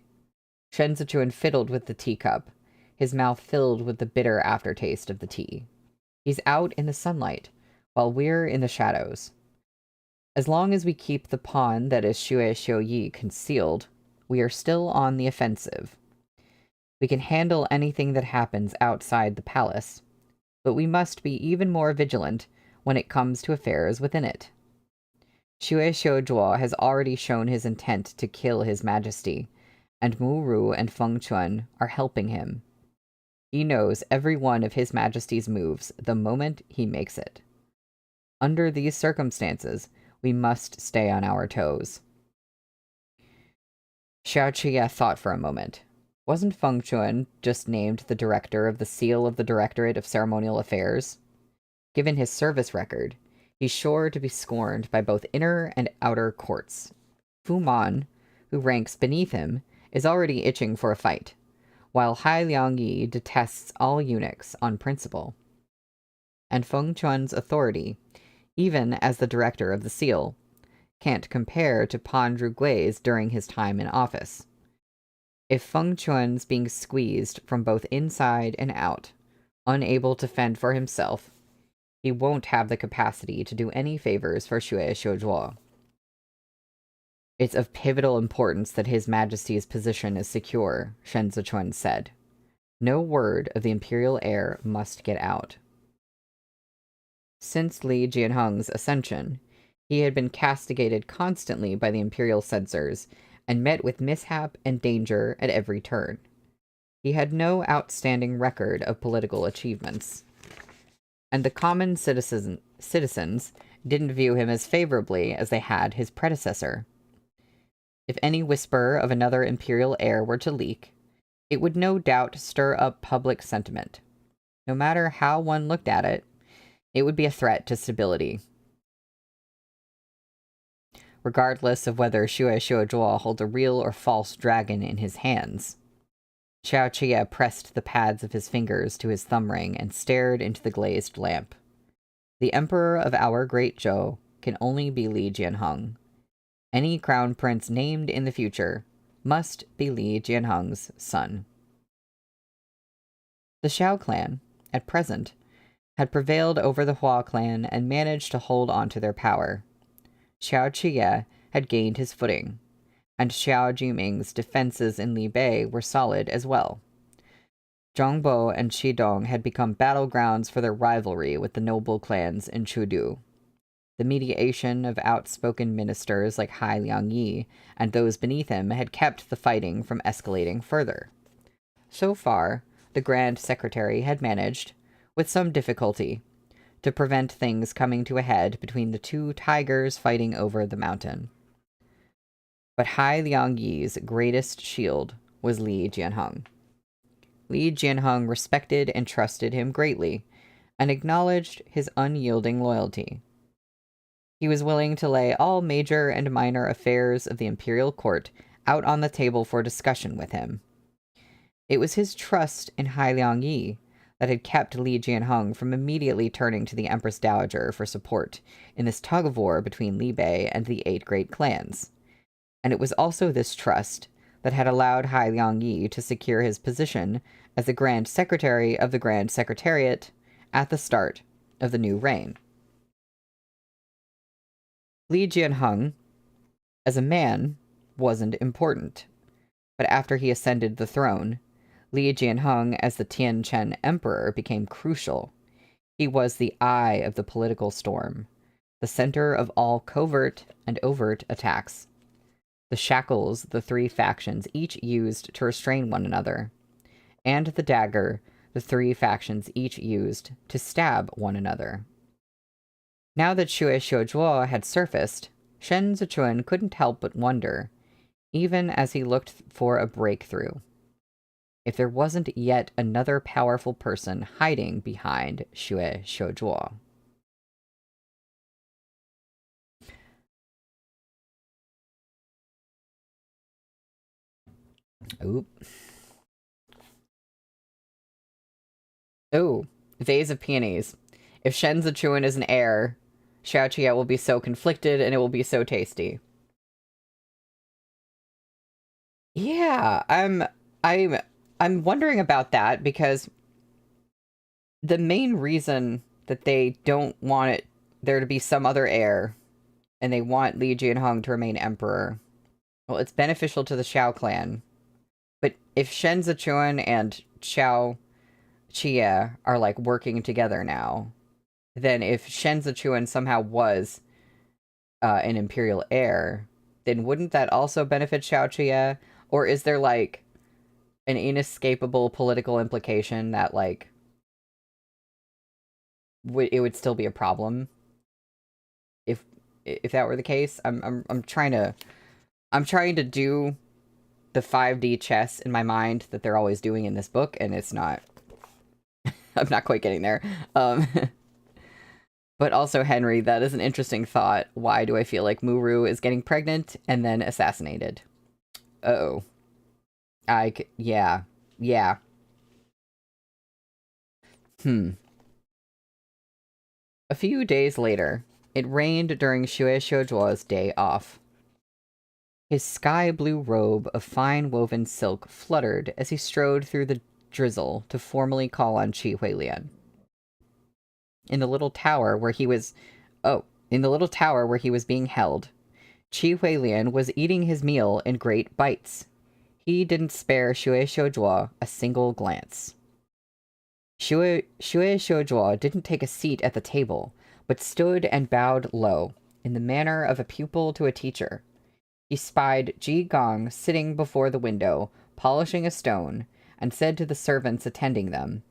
Speaker 1: Shen Zichuan fiddled with the teacup, his mouth filled with the bitter aftertaste of the tea. He's out in the sunlight, while we're in the shadows. As long as we keep the pawn that is Xue Xiuyi concealed, we are still on the offensive. We can handle anything that happens outside the palace, but we must be even more vigilant when it comes to affairs within it. Xue Xiuzhuo has already shown his intent to kill His Majesty, and Mu Ru and Feng Chuan are helping him. He knows every one of His Majesty's moves the moment he makes it. Under these circumstances, we must stay on our toes. Xiao Qie thought for a moment. Wasn't Feng Chuan just named the director of the Seal of the Directorate of Ceremonial Affairs? Given his service record, he's sure to be scorned by both inner and outer courts. Fu Man, who ranks beneath him, is already itching for a fight, while Hai Liangyi detests all eunuchs on principle. And Feng Chuan's authority, even as the director of the Seal, can't compare to Pan Zhugui's during his time in office. If Feng Chuan's being squeezed from both inside and out, unable to fend for himself, he won't have the capacity to do any favors for Xue Xiuzhuo. It's of pivotal importance that His Majesty's position is secure, Shen Zichuan said. No word of the imperial heir must get out. Since Li Jianheng's ascension, he had been castigated constantly by the imperial censors and met with mishap and danger at every turn. He had no outstanding record of political achievements, and the common citizens didn't view him as favorably as they had his predecessor. If any whisper of another imperial heir were to leak, it would no doubt stir up public sentiment. No matter how one looked at it, It would be a threat to stability. Regardless of whether Xue Xiuzhuo holds a real or false dragon in his hands. Xiao Qie pressed the pads of his fingers to his thumb ring and stared into the glazed lamp. The emperor of our great Zhou can only be Li Jianheng. Any crown prince named in the future must be Li Jianheng's son. The Xiao clan, at present, had prevailed over the Hua clan and managed to hold on to their power. Xiao Qie had gained his footing, and Xiao Jiming's defenses in Libei were solid as well. Zhongbo and Xidong had become battlegrounds for their rivalry with the noble clans in Chudu. The mediation of outspoken ministers like Hai Liangyi and those beneath him had kept the fighting from escalating further. So far, the Grand Secretary had managed, with some difficulty, to prevent things coming to a head between the two tigers fighting over the mountain. But Hai Liangyi's greatest shield was Li Jianheng. Li Jianheng respected and trusted him greatly, and acknowledged his unyielding loyalty. He was willing to lay all major and minor affairs of the imperial court out on the table for discussion with him. It was his trust in Hai Liangyi that had kept Li Jianheng from immediately turning to the Empress Dowager for support in this tug-of-war between Libei and the 8 great clans. And it was also this trust that had allowed Hai Liangyi to secure his position as the Grand Secretary of the Grand Secretariat at the start of the new reign. Li Jianheng, as a man, wasn't important, but after he ascended the throne, Li Jianheng as the Tianchen Emperor became crucial. He was the eye of the political storm, the center of all covert and overt attacks. The shackles the 3 factions each used to restrain one another, and the dagger the 3 factions each used to stab one another. Now that Xue Xiuzhuo had surfaced, Shen Zichun couldn't help but wonder, even as he looked for a breakthrough, if there wasn't yet another powerful person hiding behind Xue Xiuzhuo. Oh, vase of peonies. If Shen Zichun is an heir, Xiao Qie will be so conflicted and it will be so tasty. Yeah, I'm wondering about that because the main reason that they don't want there to be some other heir and they want Li Jianheng to remain emperor, well, it's beneficial to the Xiao clan. But if Shen Zichun and Xiao Qie are like working together now, then if Shen Zichun somehow was an imperial heir, then wouldn't that also benefit Xiao Qie? Or is there like an inescapable political implication that like it would still be a problem if that were the case? I'm trying to do the 5D chess in my mind that they're always doing in this book, and it's not. I'm not quite getting there. But also, Henry, that is an interesting thought. Why do I feel like Muru is getting pregnant and then assassinated? Uh-oh. Yeah. A few days later, it rained during Xue Xiuzhuo's day off. His sky-blue robe of fine-woven silk fluttered as he strode through the drizzle to formally call on Qi Huilian. In the little tower where he was being held, Qi Huilian was eating his meal in great bites. He didn't spare Xue Xiuzhuo a single glance. Xue Xiuzhuo didn't take a seat at the table, but stood and bowed low, in the manner of a pupil to a teacher. He spied Ji Gong sitting before the window, polishing a stone, and said to the servants attending them,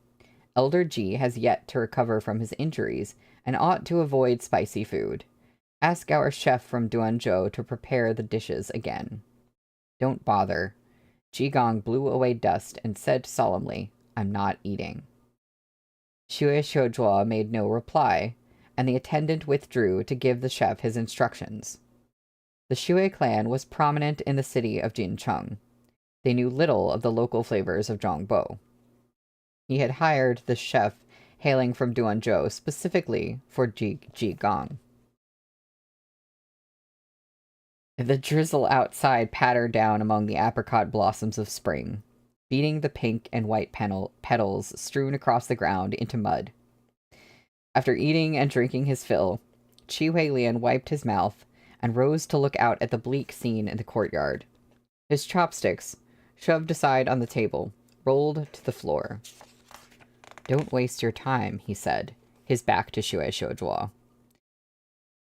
Speaker 1: "Elder Ji has yet to recover from his injuries, and ought to avoid spicy food. Ask our chef from Duanzhou to prepare the dishes again." "Don't bother." Ji Gong blew away dust and said solemnly, "I'm not eating." Xue Xiuzhuo made no reply, and the attendant withdrew to give the chef his instructions. The Xue clan was prominent in the city of Jincheng. They knew little of the local flavors of Zhongbo. He had hired the chef hailing from Duanzhou specifically for Ji Gong. The drizzle outside pattered down among the apricot blossoms of spring, beating the pink and white petals strewn across the ground into mud. After eating and drinking his fill, Qi Huilian wiped his mouth and rose to look out at the bleak scene in the courtyard. His chopsticks, shoved aside on the table, rolled to the floor. "Don't waste your time," he said, his back to Xue Xiuzhuo.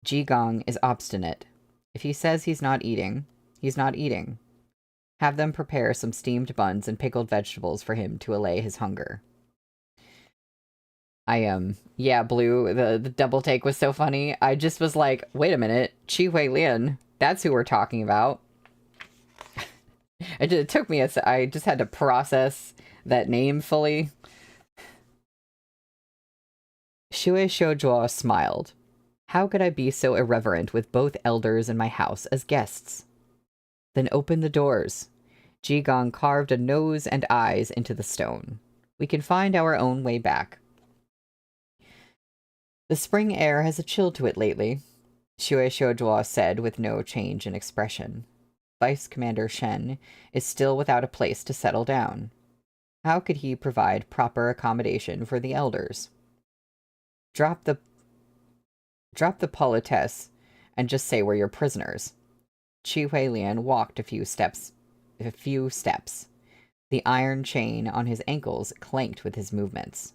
Speaker 1: Ji Gong is obstinate. If he says he's not eating, he's not eating. Have them prepare some steamed buns and pickled vegetables for him to allay his hunger. Yeah, Blue, the double take was so funny. I just was like, wait a minute, Qi Huilian, that's who we're talking about. It took me, I just had to process that name fully. Xue Xiuzhuo smiled. How could I be so irreverent with both elders in my house as guests? Then open the doors. Ji Gong carved a nose and eyes into the stone. We can find our own way back. The spring air has a chill to it lately, Xue Xiuzhuo said with no change in expression. Vice Commander Shen is still without a place to settle down. How could he provide proper accommodation for the elders? Drop the politesse and just say we're your prisoners. Qi Huilian walked a few steps. The iron chain on his ankles clanked with his movements.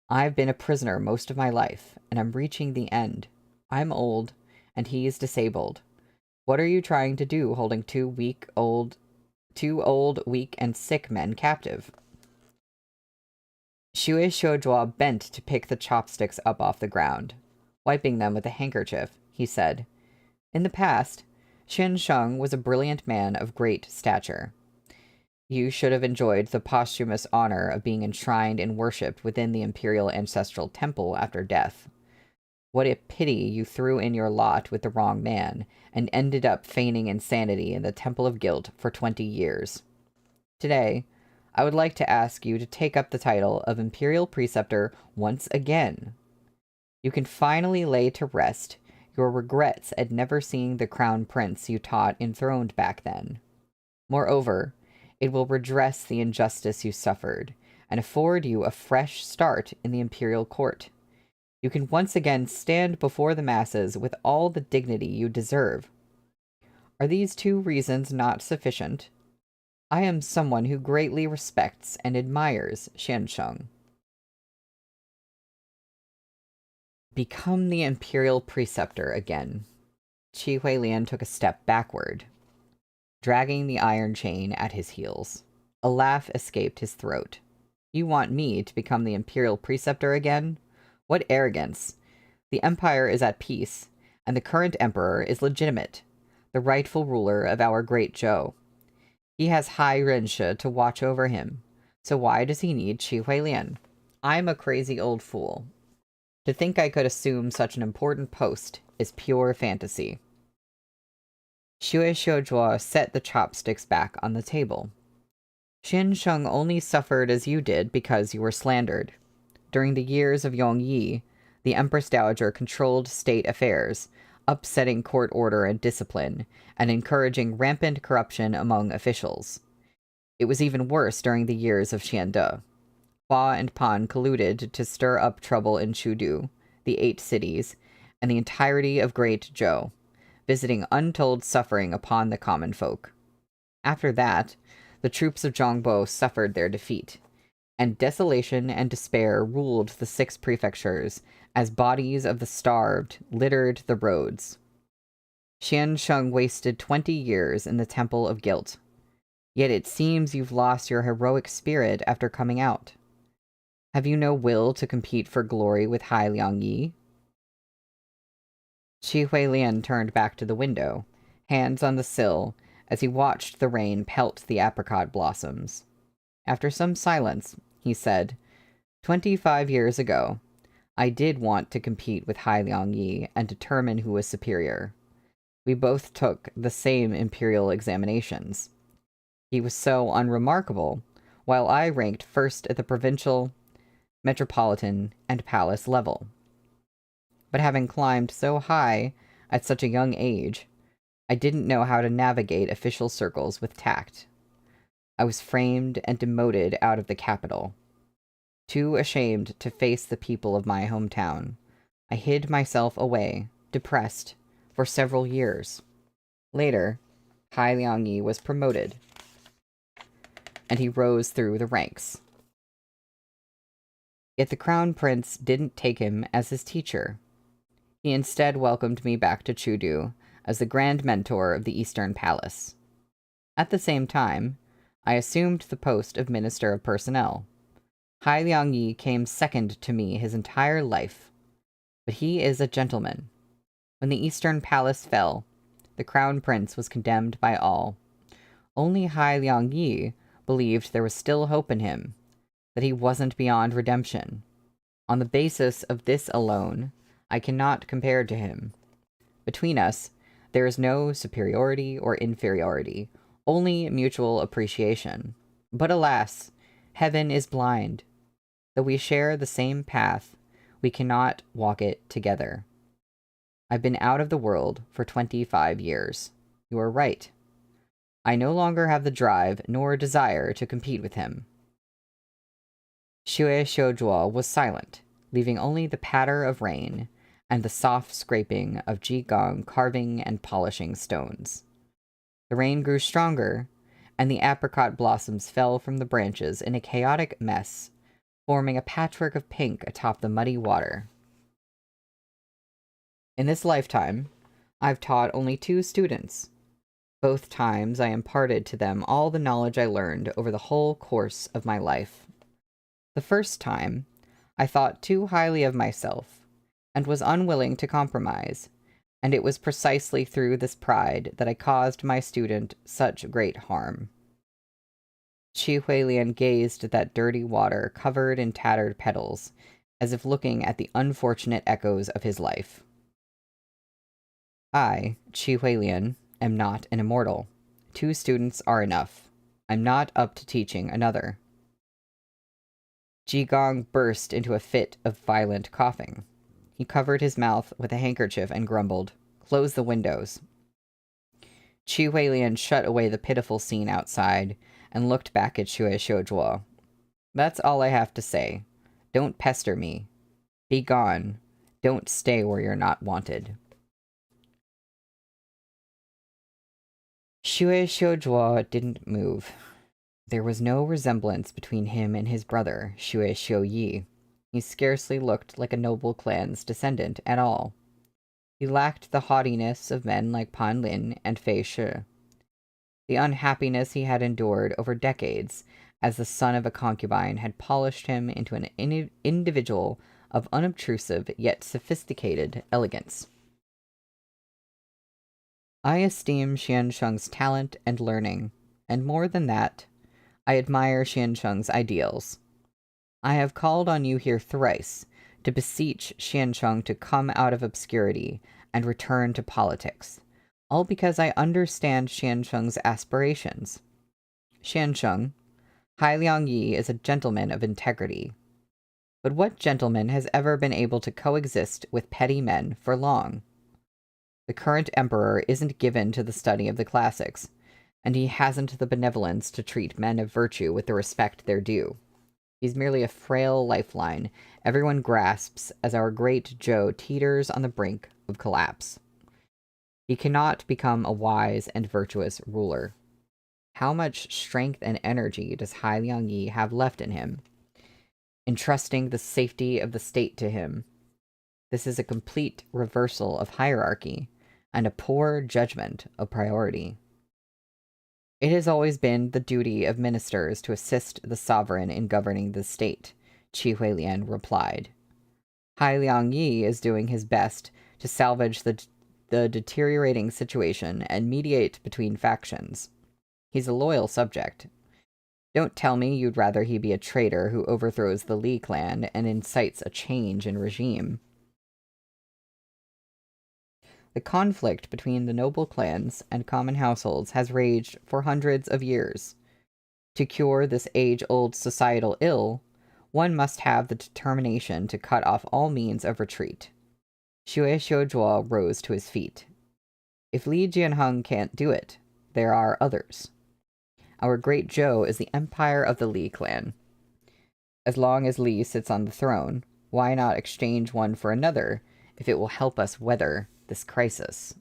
Speaker 1: I've been a prisoner most of my life, and I'm reaching the end. I'm old, and he is disabled. What are you trying to do holding two old, weak, and sick men captive? Xue Xiuzhuo bent to pick the chopsticks up off the ground. Wiping them with a handkerchief, he said, "In the past, Xin Sheng was a brilliant man of great stature. You should have enjoyed the posthumous honor of being enshrined and worshipped within the imperial ancestral temple after death. What a pity you threw in your lot with the wrong man and ended up feigning insanity in the Temple of Guilt for 20 years. Today, I would like to ask you to take up the title of Imperial Preceptor once again. You can finally lay to rest your regrets at never seeing the crown prince you taught enthroned back then. Moreover, it will redress the injustice you suffered and afford you a fresh start in the imperial court. You can once again stand before the masses with all the dignity you deserve. Are these 2 reasons not sufficient? I am someone who greatly respects and admires Xiansheng." Become the imperial preceptor again. Qi Huilian took a step backward, dragging the iron chain at his heels. A laugh escaped his throat. You want me to become the imperial preceptor again? What arrogance! The empire is at peace, and the current emperor is legitimate, the rightful ruler of our great Zhou. He has HEIR to watch over him, so why does he need Qi Huilian? I'm a crazy old fool. To think I could assume such an important post is pure fantasy. Xue Xiuzhuo set the chopsticks back on the table. Xin Sheng only suffered as you did because you were slandered. During the years of Yongyi, the Empress Dowager controlled state affairs, upsetting court order and discipline, and encouraging rampant corruption among officials. It was even worse during the years of Xiande. Hua and Pan colluded to stir up trouble in Chudu, the 8 cities, and the entirety of Great Zhou, visiting untold suffering upon the common folk. After that, the troops of Zhongbo suffered their defeat, and desolation and despair ruled the 6 prefectures as bodies of the starved littered the roads. Xiansheng wasted 20 years in the Temple of Guilt. Yet it seems you've lost your heroic spirit after coming out. Have you no will to compete for glory with Hai Liangyi? Qi Huilian turned back to the window, hands on the sill, as he watched the rain pelt the apricot blossoms. After some silence, he said, 25 years ago, I did want to compete with HEIR Yi and determine who was superior. We both took the same imperial examinations. He was so unremarkable, while I ranked first at the provincial, metropolitan, and palace level. But having climbed so high at such a young age, I didn't know how to navigate official circles with tact. I was framed and demoted out of the capital. Too ashamed to face the people of my hometown, I hid myself away, depressed, for several years. Later, HEIR Yi was promoted, and he rose through the ranks. Yet the crown prince didn't take him as his teacher. He instead welcomed me back to Chudu as the grand mentor of the Eastern Palace. At the same time, I assumed the post of Minister of Personnel. HEIR Yi came second to me his entire life, but he is a gentleman. When the Eastern Palace fell, the crown prince was condemned by all. Only HEIR Yi believed there was still hope in him, that he wasn't beyond redemption. On the basis of this alone, I cannot compare to him. Between us, there is no superiority or inferiority, only mutual appreciation. But alas, heaven is blind. Though we share the same path, we cannot walk it together. I've been out of the world for 25 years. You are right. I no longer have the drive nor desire to compete with him. Xue Xiujuo was silent, leaving only the patter of rain and the soft scraping of Jigong carving and polishing stones. The rain grew stronger, and the apricot blossoms fell from the branches in a chaotic mess, forming a patchwork of pink atop the muddy water. In this lifetime, I've taught only 2 students. Both times I imparted to them all the knowledge I learned over the whole course of my life. The first time, I thought too highly of myself, and was unwilling to compromise, and it was precisely through this pride that I caused my student such great harm. Qi Huilian gazed at that dirty water covered in tattered petals, as if looking at the unfortunate echoes of his life. I, Qi Huilian, am not an immortal. 2 students are enough. I'm not up to teaching another. Jigong burst into a fit of violent coughing. He covered his mouth with a handkerchief and grumbled, "Close the windows." Qi Huilian shut away the pitiful scene outside and looked back at Xue Xiujuo. "That's all I have to say. Don't pester me. Be gone. Don't stay where you're not wanted." Xue Xiujuo didn't move. There was no resemblance between him and his brother, Xue Xiuyi. He scarcely looked like a noble clan's descendant at all. He lacked the haughtiness of men like Pan Lin and Fei Shi. The unhappiness he had endured over decades as the son of a concubine had polished him into an individual of unobtrusive yet sophisticated elegance. I esteem Xiansheng's talent and learning, and more than that, I admire Xiansheng's ideals. I have called on you here thrice to beseech Xiansheng to come out of obscurity and return to politics, all because I understand Xiansheng's aspirations. Xiansheng, HEIR Yi is a gentleman of integrity. But what gentleman has ever been able to coexist with petty men for long? The current emperor isn't given to the study of the classics, and he hasn't the benevolence to treat men of virtue with the respect they're due. He's merely a frail lifeline everyone grasps as our great Zhou teeters on the brink of collapse. He cannot become a wise and virtuous ruler. How much strength and energy does HEIR Yi have left in him? Entrusting the safety of the state to him. This is a complete reversal of hierarchy, and a poor judgment of priority. It has always been the duty of ministers to assist the sovereign in governing the state, Qi Huilian replied. HEIR Yi is doing his best to salvage the deteriorating situation and mediate between factions. He's a loyal subject. Don't tell me you'd rather he be a traitor who overthrows the Li clan and incites a change in regime. The conflict between the noble clans and common households has raged for hundreds of years. To cure this age-old societal ill, one must have the determination to cut off all means of retreat. Xue Xiuzhuo rose to his feet. If Li Jianheng can't do it, there are others. Our great Zhou is the empire of the Li clan. As long as Li sits on the throne, why not exchange one for another if it will help us weather this crisis?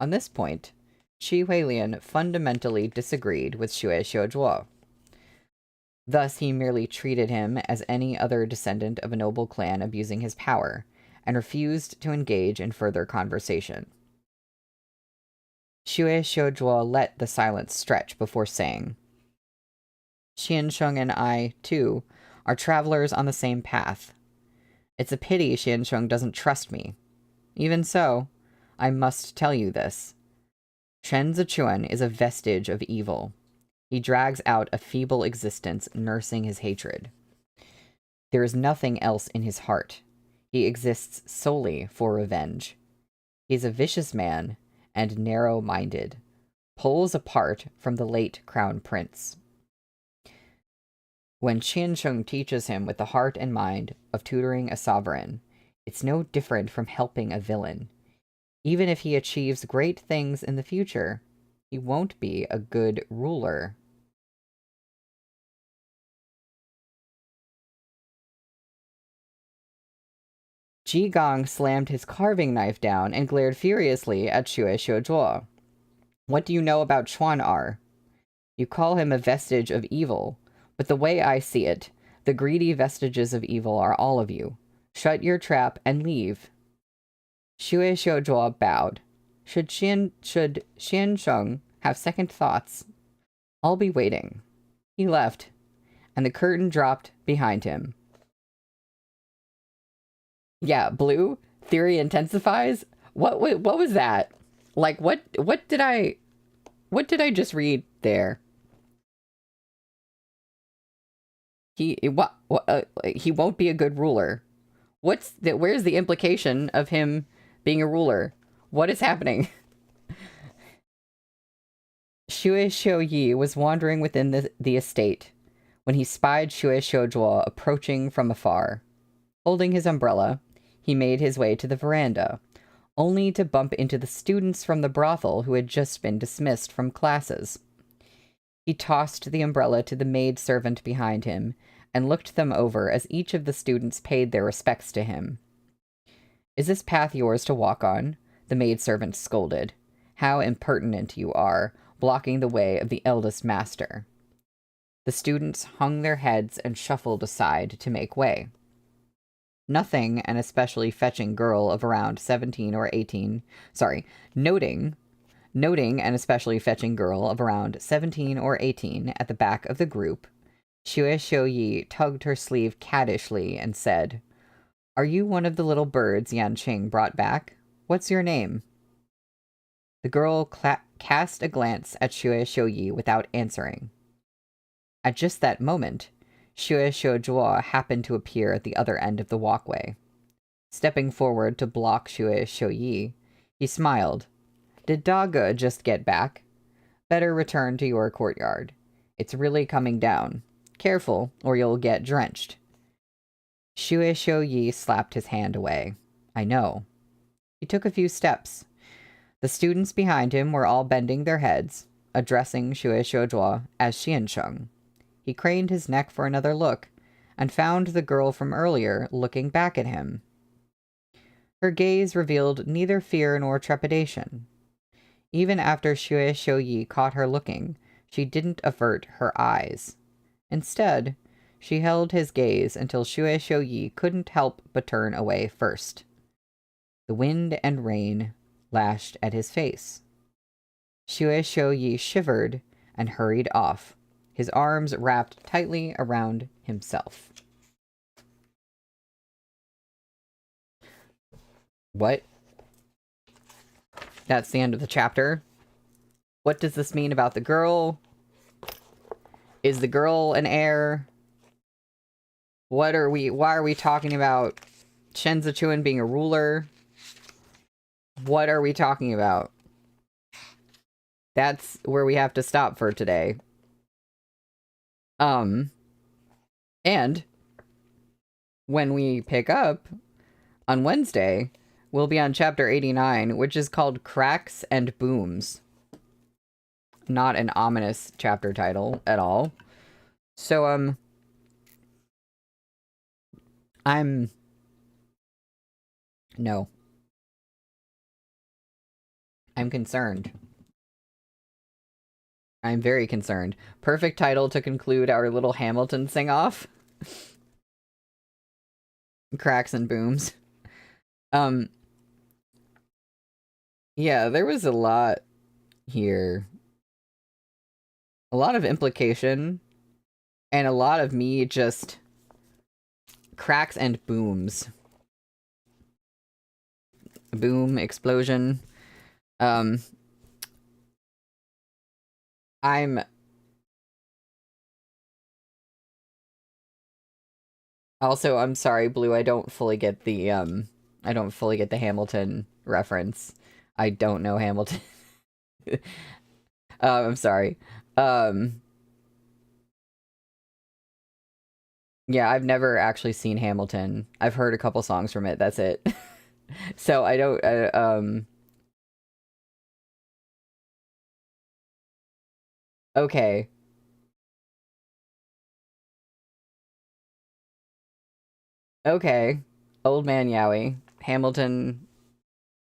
Speaker 1: On this point, Qi Huilian fundamentally disagreed with Xue Xiuzhuo. Thus, he merely treated him as any other descendant of a noble clan abusing his power, and refused to engage in further conversation. Xue Xiuzhuo let the silence stretch before saying, Xiansheng and I, too, are travelers on the same path. It's a pity Xiansheng doesn't trust me. Even so, I must tell you this. Chen Zichuan is a vestige of evil. He drags out a feeble existence, nursing his hatred. There is nothing else in his heart. He exists solely for revenge. He is a vicious man and narrow-minded, poles apart from the late crown prince. When Qiansheng teaches him with the heart and mind of tutoring a sovereign, it's no different from helping a villain. Even if he achieves great things in the future, he won't be a good ruler. Ji Gong slammed his carving knife down and glared furiously at Xue Xiuzhuo. What do you know about Chuan-Er? You call him a vestige of evil, but the way I see it, the greedy vestiges of evil are all of you. Shut your trap and leave. Xue Xiuzhuo bowed. Should Xiansheng have second thoughts, I'll be waiting. He left, and the curtain dropped behind him. Yeah, blue theory intensifies. What was that? Like what did I just read there? He won't be a good ruler. Where's the implication of him being a ruler? What is happening? Xue Xiuyi was wandering within the estate when he spied Xue Xiuzhuo approaching from afar. Holding his umbrella, he made his way to the veranda, only to bump into the students from the brothel who had just been dismissed from classes. He tossed the umbrella to the maid-servant behind him and looked them over as each of the students paid their respects to him. Is this path yours to walk on? The maid-servant scolded. How impertinent you are, blocking the way of the eldest master. The students hung their heads and shuffled aside to make way. Noting an especially fetching girl of around 17 or 18 at the back of the group, Xue Xiuyi tugged her sleeve caddishly and said, Are you one of the little birds Yanqing brought back? What's your name? The girl cast a glance at Xue Xiuyi without answering. At just that moment, Xue Xiuzhuo happened to appear at the other end of the walkway. Stepping forward to block Xue Xiuyi, he smiled. Did Daga just get back? Better return to your courtyard. It's really coming down. Careful, or you'll get drenched. Xue Xiuyi slapped his hand away. I know. He took a few steps. The students behind him were all bending their heads, addressing Xue Xiuzhuo as Xiansheng. He craned his neck for another look, and found the girl from earlier looking back at him. Her gaze revealed neither fear nor trepidation. Even after Xue Xiuyi caught her looking, she didn't avert her eyes. Instead, she held his gaze until Xue Xiuyi couldn't help but turn away first. The wind and rain lashed at his face. Xue Xiuyi shivered and hurried off, his arms wrapped tightly around himself. What? That's the end of the chapter? What does this mean about the girl? Is the girl an heir? Why are we talking about Shen Zichuan being a ruler? What are we talking about? That's where we have to stop for today. And when we pick up on Wednesday, we'll be on chapter 89, which is called Cracks and Booms. Not an ominous chapter title at all. So, No. I'm concerned. I'm very concerned. Perfect title to conclude our little Hamilton sing-off. Cracks and booms. Yeah, there was a lot here. A lot of implication. And a lot of me just... cracks and booms. Boom, explosion. I'm sorry, Blue, I don't fully get the Hamilton reference. I don't know Hamilton. I'm sorry. Yeah, I've never actually seen Hamilton. I've heard a couple songs from it, that's it. So I don't, okay. Okay. Old Man Yowie. Hamilton.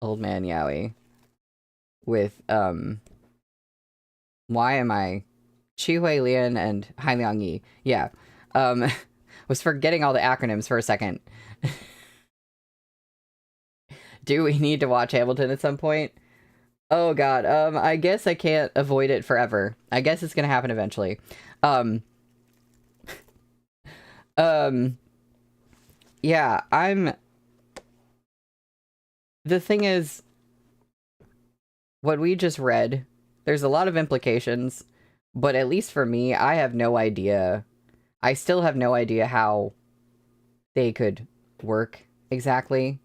Speaker 1: Old Man Yowie. With, why am I? Chi Hui Lian and Hai Liang Yi. Yeah. Was forgetting all the acronyms for a second. Do we need to watch Hamilton at some point? Oh god, I guess I can't avoid it forever. I guess it's gonna happen eventually. Yeah, the thing is, what we just read, there's a lot of implications, but at least for me, I have no idea. I still have no idea how they could work exactly.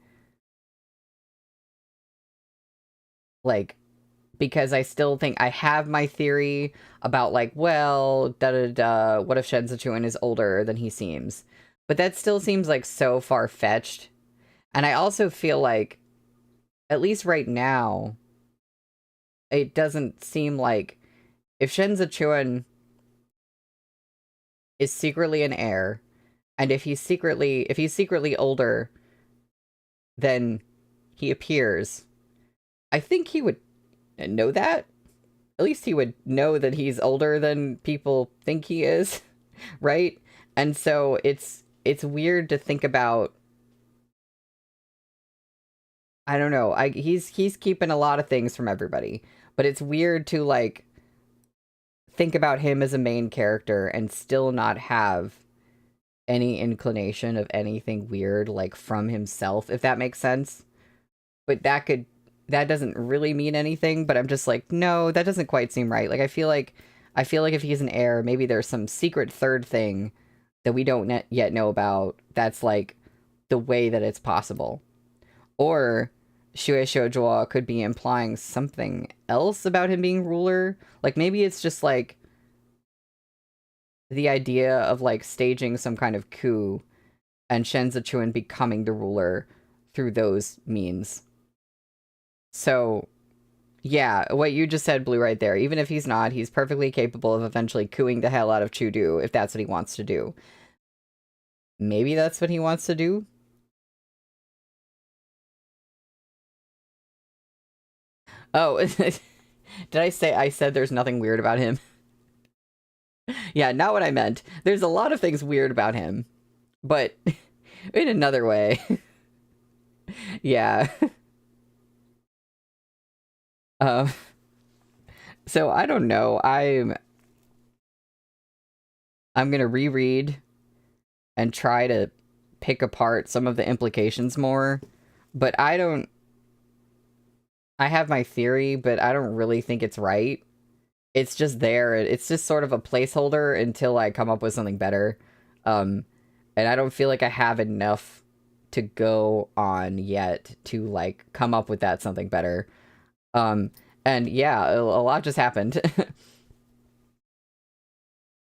Speaker 1: Like, because I still think I have my theory about, like, well, da-da-da, what if Shen Zichuan is older than he seems? But that still seems, like, so far-fetched. And I also feel like, at least right now, it doesn't seem like if Shen Zichuan is secretly an heir, and if he's secretly older than he appears, I think he would know that. At least he would know that he's older than people think he is, right? And so it's weird to think about. I don't know. He's keeping a lot of things from everybody, but it's weird to, like, think about him as a main character and still not have any inclination of anything weird, like, from himself, if that makes sense. But that doesn't really mean anything, but I'm just like, no, that doesn't quite seem right. Like, I feel like if he's an heir, maybe there's some secret third thing that we don't yet know about that's, like, the way that it's possible. Or Shui Shoujua could be implying something else about him being ruler. Like, maybe it's just, like, the idea of, like, staging some kind of coup and Shen Zichuan becoming the ruler through those means. So, yeah, what you just said, Blue, right there. Even if he's not, he's perfectly capable of eventually cooing the hell out of Chudu if that's what he wants to do. Maybe that's what he wants to do? Oh, did I said there's nothing weird about him? Yeah, not what I meant. There's a lot of things weird about him, but in another way. Yeah. So I don't know. I'm gonna reread and try to pick apart some of the implications more, but I have my theory, but I don't really think it's right. it's just there. It's just sort of a placeholder until I come up with something better. And I don't feel like I have enough to go on yet to, like, come up with that something better. And yeah, a lot just happened.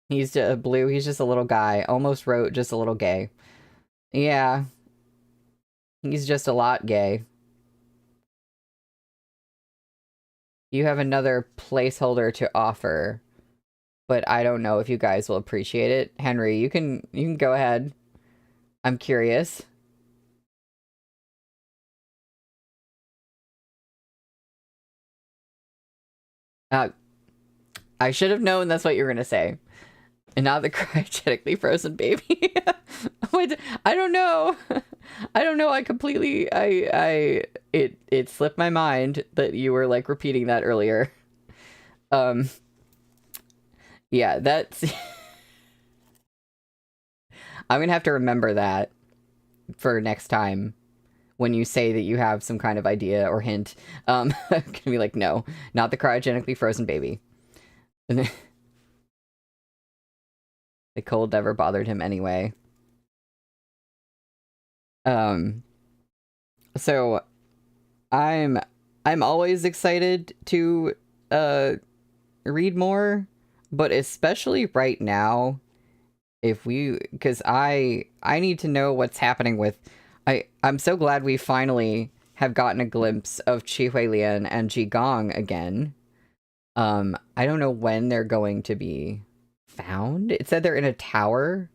Speaker 1: He's just blue. He's just a little guy. Almost wrote just a little gay. Yeah. He's just a lot gay. You have another placeholder to offer, but I don't know if you guys will appreciate it. Henry, you can go ahead. I'm curious. I should have known that's what you were gonna say. And not the cryogenically frozen baby. I don't know. I don't know. I completely it slipped my mind that you were like repeating that earlier. Yeah, that's I'm gonna have to remember that for next time when you say that you have some kind of idea or hint. I'm gonna be like, no, not the cryogenically frozen baby. The cold never bothered him anyway. So I'm always excited to read more, but especially right now, because I need to know what's happening with I'm so glad we finally have gotten a glimpse of Chi Huilian and Ji Gong again. I don't know when they're going to be found. It said they're in a tower.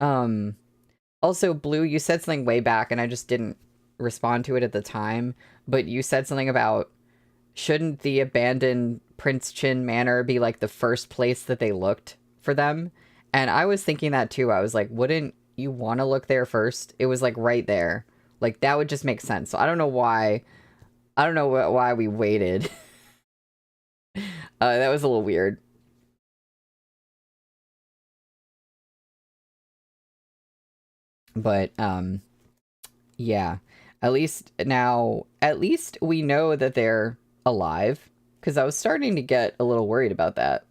Speaker 1: Also, Blue, you said something way back, and I just didn't respond to it at the time, but you said something about, shouldn't the abandoned Prince Chin Manor be, like, the first place that they looked for them? And I was thinking that, too. I was like, wouldn't you want to look there first? It was, like, right there. Like, that would just make sense. So I don't know why... I don't know why we waited. That was a little weird. But, yeah. At least we know that they're alive. Because I was starting to get a little worried about that.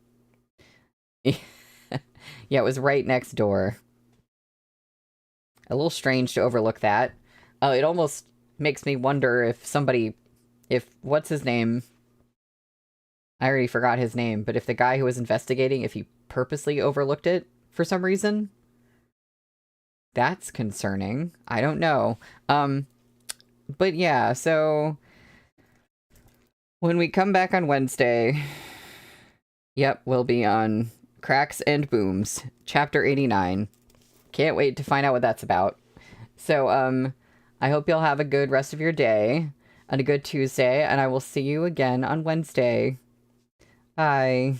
Speaker 1: Yeah, it was right next door. A little strange to overlook that. It almost makes me wonder if what's his name? I already forgot his name, but if the guy who was investigating, if he purposely overlooked it for some reason. That's concerning. I don't know. But yeah, so when we come back on Wednesday, yep, we'll be on Cracks and Booms, Chapter 89. Can't wait to find out what that's about. So, I hope you'll have a good rest of your day and a good Tuesday, and I will see you again on Wednesday. Bye.